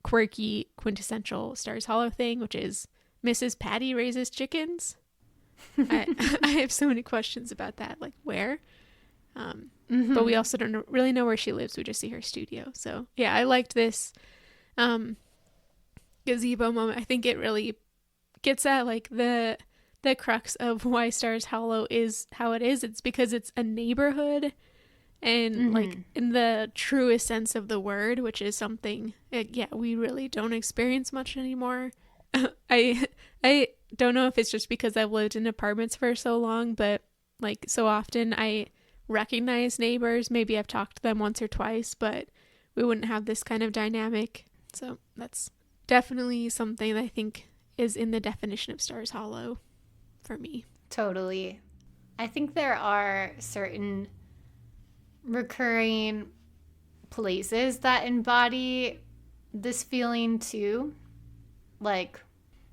quirky, quintessential Stars Hollow thing, which is Mrs. Patty raises chickens. I have so many questions about that. Like, where? But we also don't really know where she lives. We just see her studio. So, yeah, I liked this gazebo moment. I think it really gets at, like, the crux of why Stars Hollow is how it is. It's because it's a neighborhood and, like, in the truest sense of the word, which is something, we really don't experience much anymore. I don't know if it's just because I've lived in apartments for so long, but, like, so often I recognize neighbors. Maybe I've talked to them once or twice, but we wouldn't have this kind of dynamic. So that's definitely something that I think is in the definition of Stars Hollow for me. Totally. I think there are certain recurring places that embody this feeling too. Like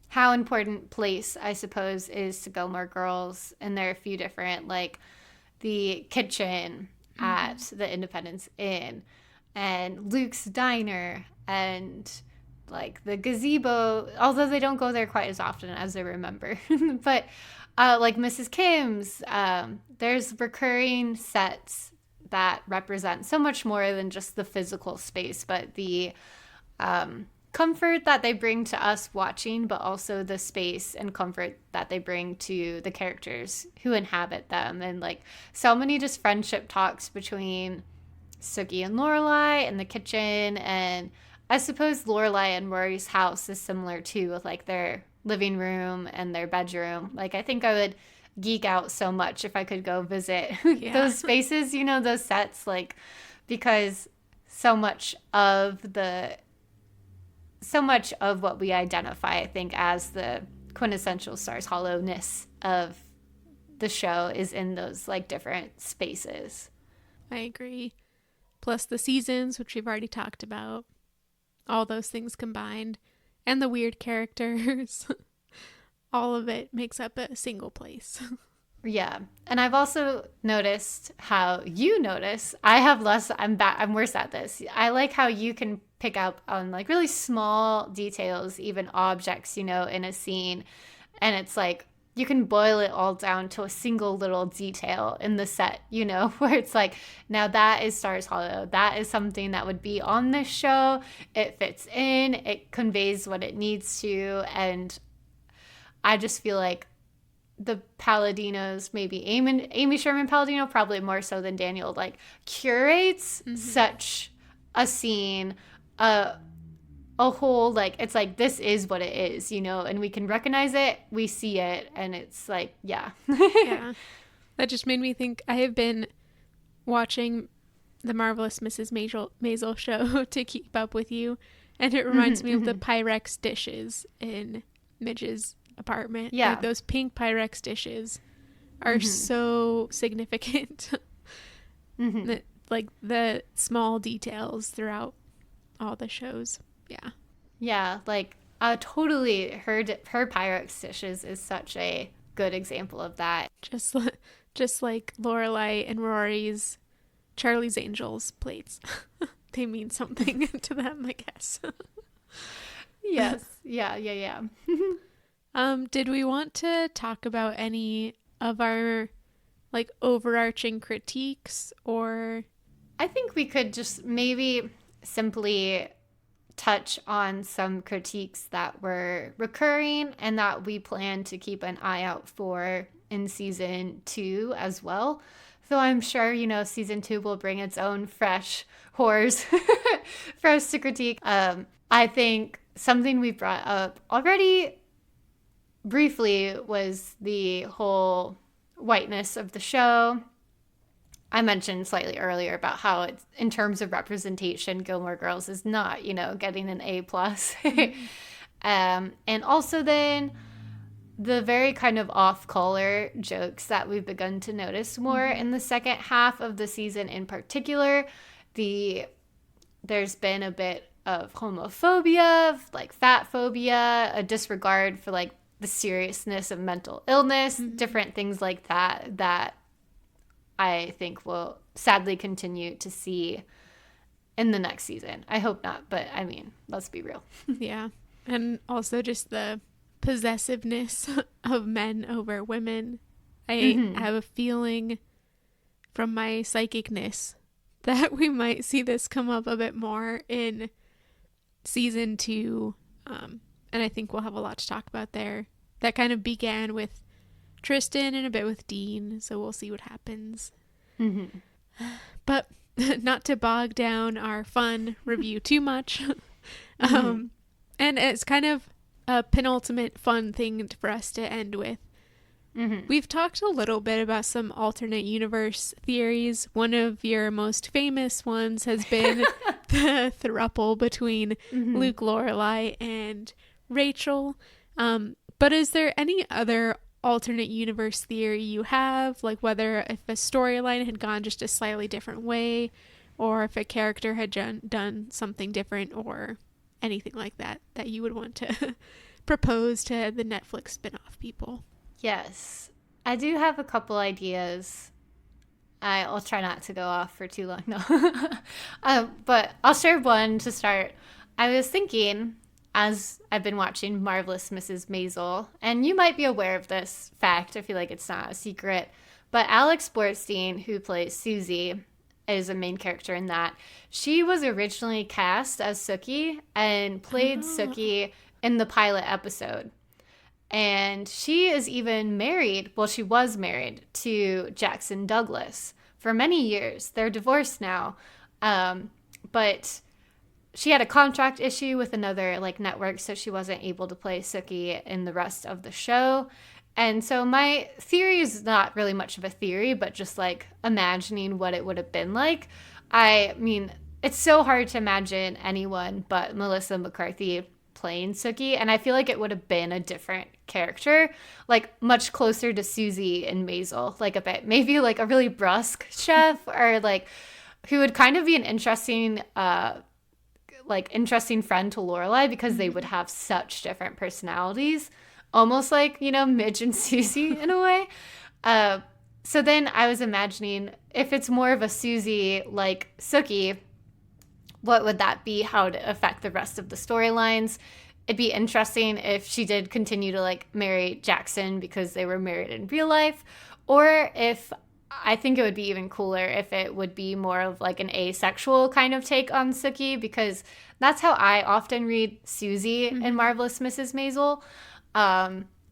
how important place, I suppose, is to Gilmore Girls. And there are a few different, like the kitchen at the Independence Inn and Luke's Diner and like the gazebo, although they don't go there quite as often as I remember. But like Mrs. Kim's, there's recurring sets that represent so much more than just the physical space, but the comfort that they bring to us watching, but also the space and comfort that they bring to the characters who inhabit them. And like so many just friendship talks between Sookie and Lorelai in the kitchen, and I suppose Lorelai and Rory's house is similar too, with like their living room and their bedroom. Like I think I would geek out so much if I could go visit those spaces, you know, those sets, like because so much of what we identify, I think, as the quintessential Stars Hollowness of the show is in those like different spaces. I agree. Plus the seasons, which we've already talked about. All those things combined. And the weird characters. All of it makes up a single place. Yeah. And I've also noticed how you notice. I'm worse at this. I like how you can pick up on like really small details, even objects, in a scene. And it's like you can boil it all down to a single little detail in the set, where it's like, now that is Stars Hollow. That is something that would be on this show. It fits in, it conveys what it needs to. And I just feel like the Palladinos, maybe Amy Sherman Palladino, probably more so than Daniel, like curates such a scene, a whole, like, it's like, this is what it is, and we can recognize it, we see it, and it's like, yeah. Yeah. That just made me think, I have been watching the Marvelous Mrs. Maisel show to keep up with you, and it reminds me of the Pyrex dishes in Midge's apartment. Yeah. Like those pink Pyrex dishes are so significant. Like the small details throughout all the shows. Yeah. Yeah, like totally her Pyrex dishes is such a good example of that. Just like Lorelai and Rory's Charlie's Angels plates. They mean something to them, I guess. Yes. Yeah. Did we want to talk about any of our like overarching critiques, or? I think we could just maybe simply touch on some critiques that were recurring and that we plan to keep an eye out for in season 2 as well. So I'm sure, season 2 will bring its own fresh horrors for us to critique. I think something we brought up already briefly was the whole whiteness of the show. I mentioned slightly earlier about how it's, in terms of representation, Gilmore Girls is not, getting an A+. And also then the very kind of off-color jokes that we've begun to notice more in the second half of the season in particular. There's been a bit of homophobia, like fat phobia, a disregard for like the seriousness of mental illness, different things like that I think we'll sadly continue to see in the next season. I hope not, but I mean, let's be real. Yeah. And also just the possessiveness of men over women. I have a feeling from my psychicness that we might see this come up a bit more in season 2. And I think we'll have a lot to talk about there. That kind of began with Tristan and a bit with Dean, so we'll see what happens. But not to bog down our fun review too much. And it's kind of a penultimate fun thing for us to end with. We've talked a little bit about some alternate universe theories. One of your most famous ones has been the throuple between Luke, Lorelai, and Rachel. But is there any other alternate universe theory you have, like whether if a storyline had gone just a slightly different way, or if a character had done something different, or anything like that you would want to propose to the Netflix spinoff people? Yes, I do have a couple ideas. I'll try not to go off for too long, no. But I'll share one to start. I was thinking, as I've been watching Marvelous Mrs. Maisel, and you might be aware of this fact, I feel like it's not a secret, but Alex Borstein, who plays Susie, is a main character in that. She was originally cast as Sookie and played Sookie in the pilot episode. And she is even married, well, she was married to Jackson Douglas for many years. They're divorced now. But she had a contract issue with another network, so she wasn't able to play Sookie in the rest of the show. And so my theory is not really much of a theory, but just imagining what it would have been like. I mean, it's so hard to imagine anyone but Melissa McCarthy playing Sookie, and I feel like it would have been a different character, like much closer to Susie and Maisel, like a bit, maybe like a really brusque chef, or like who would kind of be an interesting interesting friend to Lorelai, because they would have such different personalities, almost like, you know, Midge and Susie in a way. So then I was imagining, if it's more of a Susie like Sookie, what would that be? How would it affect the rest of the storylines? It'd be interesting if she did continue to like marry Jackson because they were married in real life, or if, I think it would be even cooler if it would be more of like an asexual kind of take on Sookie, because that's how I often read Susie in Marvelous Mrs. Maisel.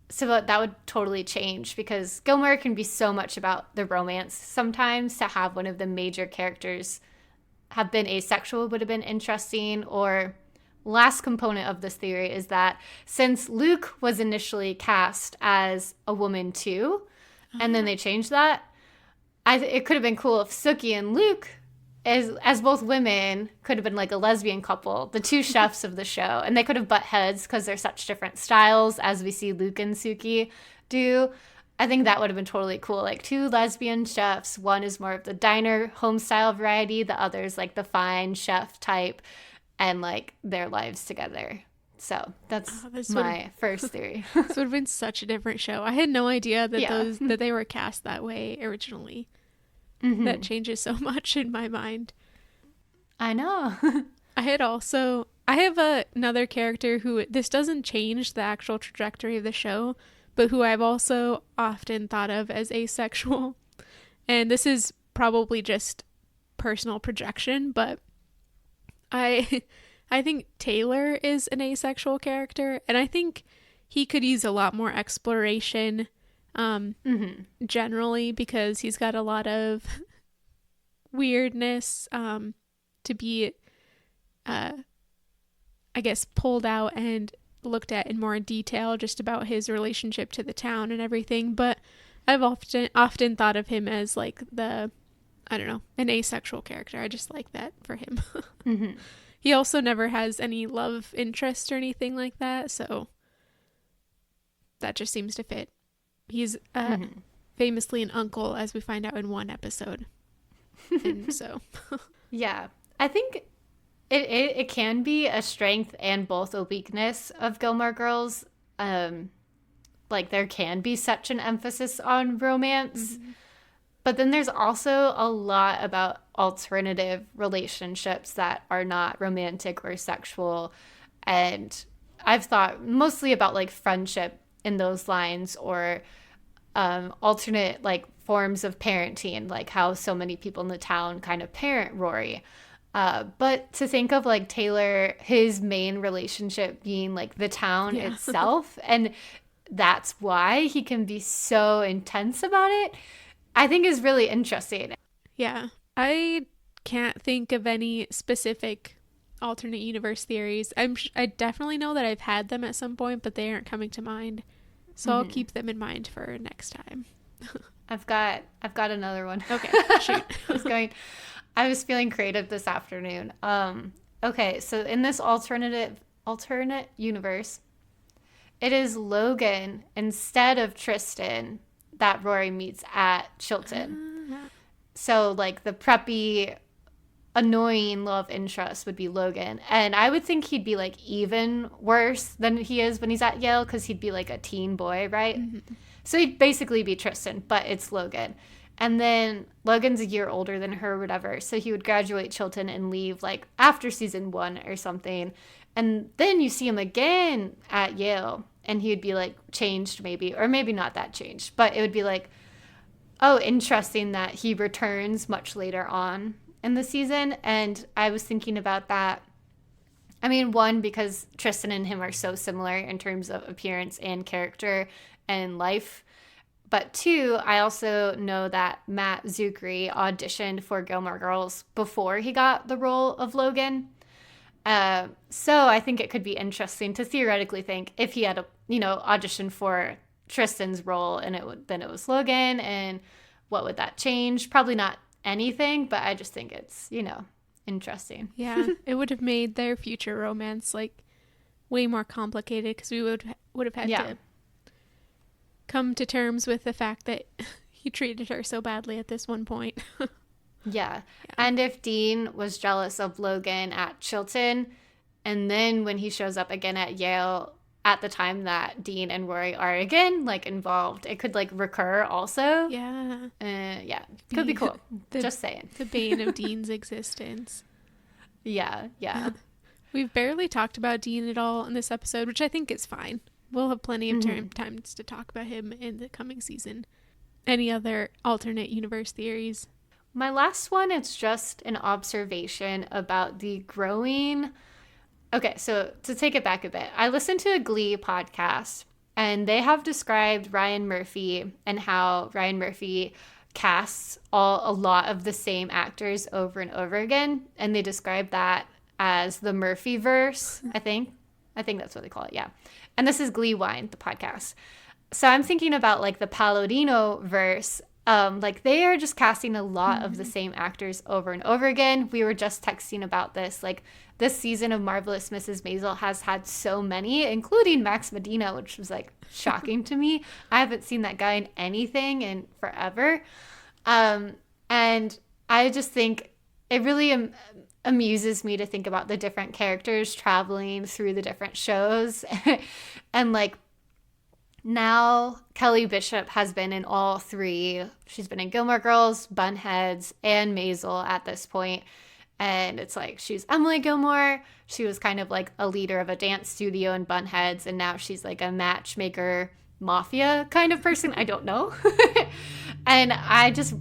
So that would totally change, because Gilmore can be so much about the romance sometimes. To have one of the major characters have been asexual would have been interesting. Or last component of this theory is that since Luke was initially cast as a woman too, and then they changed that, it could have been cool if Sookie and Luke, as both women, could have been like a lesbian couple, the two chefs of the show, and they could have butt heads because they're such different styles, as we see Luke and Sookie do. I think that would have been totally cool, like two lesbian chefs. One is more of the diner home style variety, the other's like the fine chef type, and like their lives together. So that's my first theory. This would have been such a different show. I had no idea that that they were cast that way originally. That changes so much in my mind. I know. I have another character who, this doesn't change the actual trajectory of the show, but who I've also often thought of as asexual. And this is probably just personal projection, but I think Taylor is an asexual character, and I think he could use a lot more exploration generally, because he's got a lot of weirdness to be I guess pulled out and looked at in more detail, just about his relationship to the town and everything. But I've often thought of him as like an asexual character. I just like that for him. He also never has any love interest or anything like that, so that just seems to fit. He's famously an uncle, as we find out in one episode. And so yeah, I think it can be a strength and both a weakness of Gilmore Girls. Like, there can be such an emphasis on romance, but then there's also a lot about alternative relationships that are not romantic or sexual. And I've thought mostly about like friendship in those lines, or alternate like forms of parenting, like how so many people in the town kind of parent Rory. But to think of like Taylor, his main relationship being like the town itself, and that's why he can be so intense about it, I think is really interesting. Yeah, I can't think of any specific alternate universe theories. I definitely know that I've had them at some point, but they aren't coming to mind. So I'll keep them in mind for next time. I've got another one. Okay, shoot. I was feeling creative this afternoon. Okay, so in this alternate universe, it is Logan instead of Tristan that Rory meets at Chilton. So like the preppy, annoying love interest would be Logan, and I would think he'd be like even worse than he is when he's at Yale, because he'd be like a teen boy, right? So he'd basically be Tristan, but it's Logan. And then Logan's a year older than her or whatever, so he would graduate Chilton and leave like after season 1 or something, and then you see him again at Yale, and he would be like changed maybe, or maybe not that changed, but it would be like, oh, interesting that he returns much later on in the season. And I was thinking about that. I mean, one, because Tristan and him are so similar in terms of appearance and character and life. But two, I also know that Matt Zuckery auditioned for Gilmore Girls before he got the role of Logan. So I think it could be interesting to theoretically think if he had auditioned for Tristan's role and then it was Logan, and what would that change? Probably not anything, but I just think it's, interesting. Yeah, it would have made their future romance like way more complicated because we would have had to come to terms with the fact that he treated her so badly at this one point. Yeah. And if Dean was jealous of Logan at Chilton, and then when he shows up again at Yale at the time that Dean and Rory are again, like, involved, it could, like, recur also. Yeah. Yeah. Could be cool. Just saying. The bane of Dean's existence. Yeah. Yeah. We've barely talked about Dean at all in this episode, which I think is fine. We'll have plenty of times to talk about him in the coming season. Any other alternate universe theories? My last one is just an observation about the growing... Okay, so to take it back a bit, I listened to a Glee podcast, and they have described Ryan Murphy and how Ryan Murphy casts a lot of the same actors over and over again, and they describe that as the Murphyverse, I think. I think that's what they call it, yeah. And this is Glee Wine, the podcast. So I'm thinking about, like, the Palladino verse. Like, they are just casting a lot of the same actors over and over again. We were just texting about this. Like, this season of Marvelous Mrs. Maisel has had so many, including Max Medina, which was, like, shocking to me. I haven't seen that guy in anything in forever. And I just think it really amuses me to think about the different characters traveling through the different shows. And, like, now Kelly Bishop has been in all three. She's been in Gilmore Girls, Bunheads, and Maisel at this point. And it's like, she's Emily Gilmore. She was kind of like a leader of a dance studio in Bunheads. And now she's like a matchmaker mafia kind of person. I don't know. And I just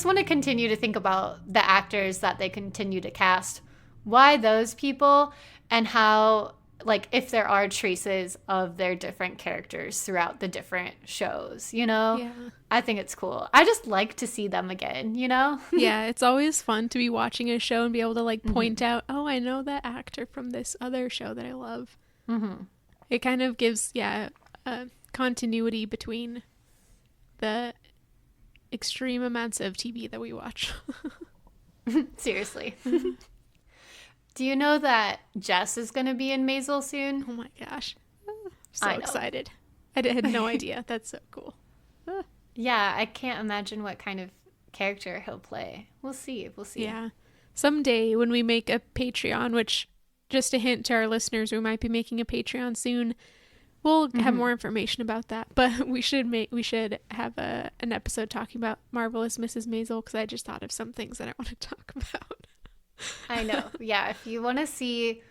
want to continue to think about the actors that they continue to cast. Why those people, and how, like, if there are traces of their different characters throughout the different shows, you know? Yeah. I think it's cool. I just like to see them again, you know? Yeah, it's always fun to be watching a show and be able to, like, point out, oh, I know that actor from this other show that I love. Mm-hmm. It kind of gives, continuity between the extreme amounts of TV that we watch. Seriously. Do you know that Jess is going to be in Maisel soon? Oh my gosh. So excited. I had no idea. That's so cool. Yeah, I can't imagine what kind of character he'll play. We'll see. Yeah. Someday when we make a Patreon, which, just a hint to our listeners, we might be making a Patreon soon. We'll have more information about that. But we should have an episode talking about Marvelous Mrs. Maisel, because I just thought of some things that I want to talk about. I know. Yeah, if you want to see,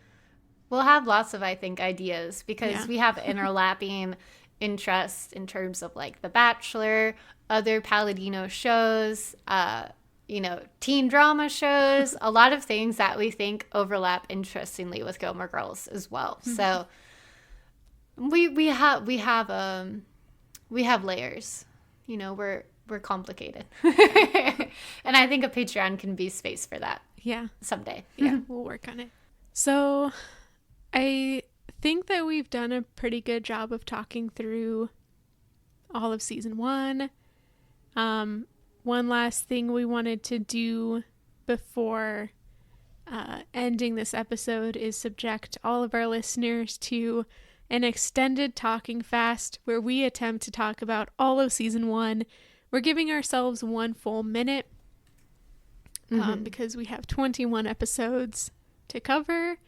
we'll have lots of, I think, ideas, because we have interlapping interests in terms of, like, The Bachelor, other Palladino shows, teen drama shows, a lot of things that we think overlap interestingly with Gilmore Girls as well. Mm-hmm. So we have layers. You know, we're complicated. And I think a Patreon can be space for that. Yeah. Someday. Yeah, we'll work on it. So I think that we've done a pretty good job of talking through all of season 1. One last thing we wanted to do before ending this episode is subject all of our listeners to an extended talking fast where we attempt to talk about all of season 1. We're giving ourselves 1 full minute. Because we have 21 episodes to cover,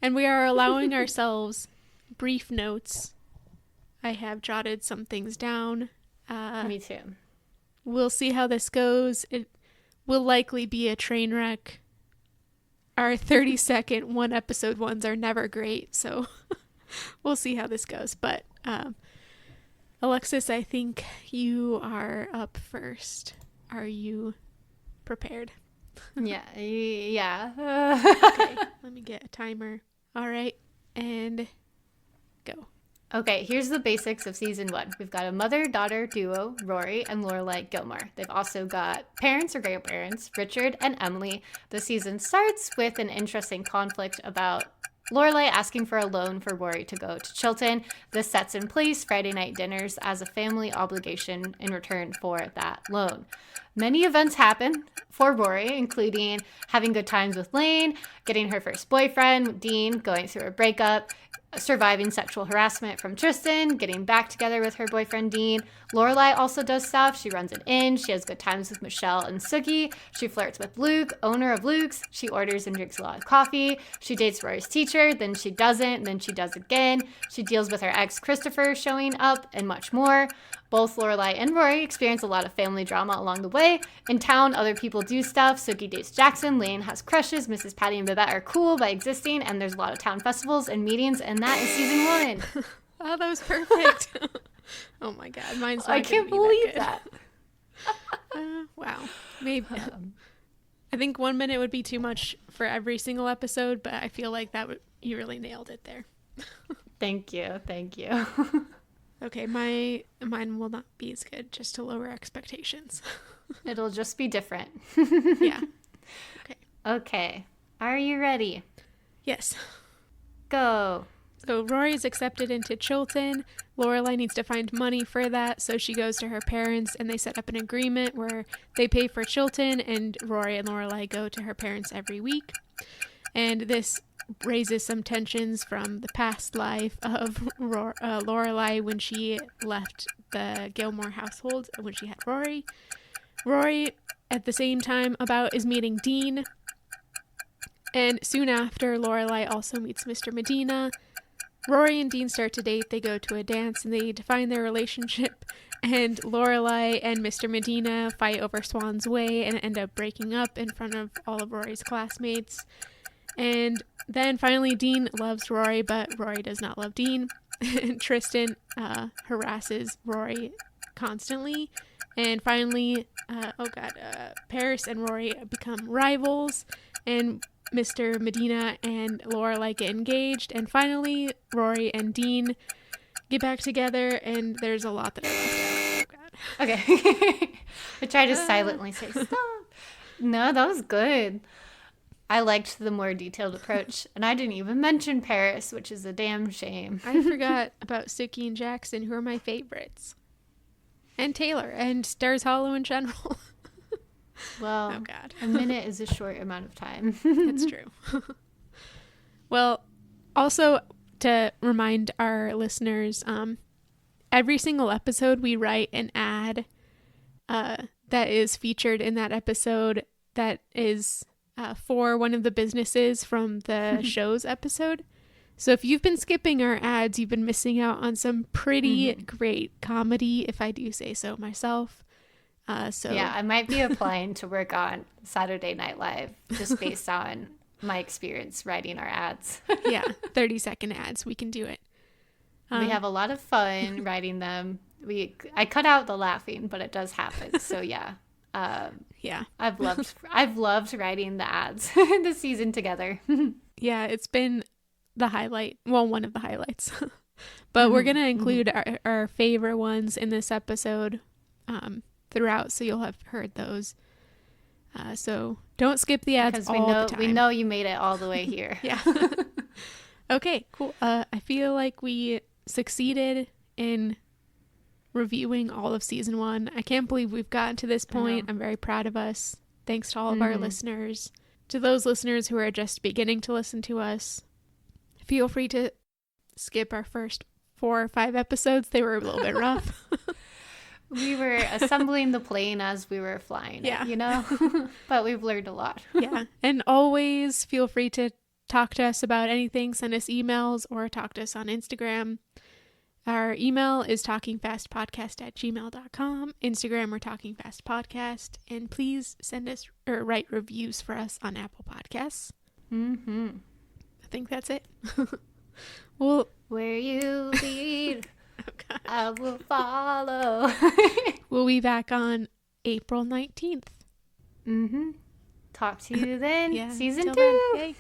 and we are allowing ourselves brief notes. I have jotted some things down. Me too. We'll see how this goes. It will likely be a train wreck. Our 30-second one-episode ones are never great, so we'll see how this goes. But Alexis, I think you are up first. Are you prepared? Yeah. Okay, let me get a timer. All right, and go. Okay, here's the basics of season 1. We've got a mother-daughter duo, Rory and Lorelai Gilmore. They've also got parents or grandparents, Richard and Emily. The season starts with an interesting conflict about Lorelai asking for a loan for Rory to go to Chilton. This sets in place Friday night dinners as a family obligation in return for that loan. Many events happen for Rory, including having good times with Lane, getting her first boyfriend, Dean, going through a breakup, surviving sexual harassment from Tristan, getting back together with her boyfriend Dean. Lorelai also does stuff. She runs an inn. She has good times with Michelle and Sookie. She flirts with Luke, owner of Luke's. She orders and drinks a lot of coffee. She dates Rory's teacher, then she doesn't, and then she does again. She deals with her ex Christopher showing up, and much more. Both Lorelai and Rory experience a lot of family drama along the way. In town, other people do stuff. Sookie dates Jackson. Lane has crushes. Mrs. Patty and Babette are cool by existing. And there's a lot of town festivals and meetings. And that is season 1. Oh, that was perfect. Oh my God. Mine's not I can't believe that. Wow. Maybe. I think 1 minute would be too much for every single episode, but I feel like you really nailed it there. Thank you. Thank you. Okay, mine will not be as good, just to lower expectations. It'll just be different. Yeah. Okay. Okay. Are you ready? Yes. Go. So Rory's accepted into Chilton. Lorelai needs to find money for that, so she goes to her parents and they set up an agreement where they pay for Chilton and Rory and Lorelai go to her parents every week. And this raises some tensions from the past life of Lorelai when she left the Gilmore household, when she had Rory. Rory, at the same time, is meeting Dean. And soon after, Lorelai also meets Mr. Medina. Rory and Dean start to date. They go to a dance and they define their relationship. And Lorelai and Mr. Medina fight over Swan's Way and end up breaking up in front of all of Rory's classmates. And then finally Dean loves Rory, but Rory does not love Dean. And Tristan harasses Rory constantly. And finally, Paris and Rory become rivals. And Mr. Medina and Lorelai get engaged. And finally, Rory and Dean get back together. And there's a lot that I left out. Oh, God. Okay. I tried to silently say, stop. No, that was good. I liked the more detailed approach, and I didn't even mention Paris, which is a damn shame. I forgot about Sookie and Jackson, who are my favorites. And Taylor, and Stars Hollow in general. Well, oh God. A minute is a short amount of time. That's true. Well, also to remind our listeners, every single episode we write an ad that is featured in that episode that is... for one of the businesses from the show's episode. So if you've been skipping our ads, you've been missing out on some pretty great comedy, if I do say so myself. Yeah, I might be applying to work on Saturday Night Live just based on my experience writing our ads. Yeah, 30-second ads. We can do it. We have a lot of fun writing them. I cut out the laughing, but it does happen. So yeah. Yeah, I've loved writing the ads this season together. Yeah, it's been the highlight. Well, one of the highlights. But we're gonna include our favorite ones in this episode throughout, so you'll have heard those. So don't skip the ads because all the time. We know you made it all the way here. Yeah. Okay, cool. I feel like we succeeded in reviewing all of season 1. I can't believe we've gotten to this point. I'm very proud of us. Thanks to all of our listeners. To those listeners who are just beginning to listen to us, feel free to skip our first 4 or 5 episodes. They were a little bit rough. We were assembling the plane as we were flying it, you know? But we've learned a lot. Yeah. And always feel free to talk to us about anything. Send us emails or talk to us on Instagram. Our email is talkingfastpodcast@gmail.com. Instagram, we're Talking Fast Podcast. And please send us or write reviews for us on Apple Podcasts. I think that's it. Well, where you lead, I will follow. We'll be back on April 19th. Talk to you then. Yeah, Season 2. Then.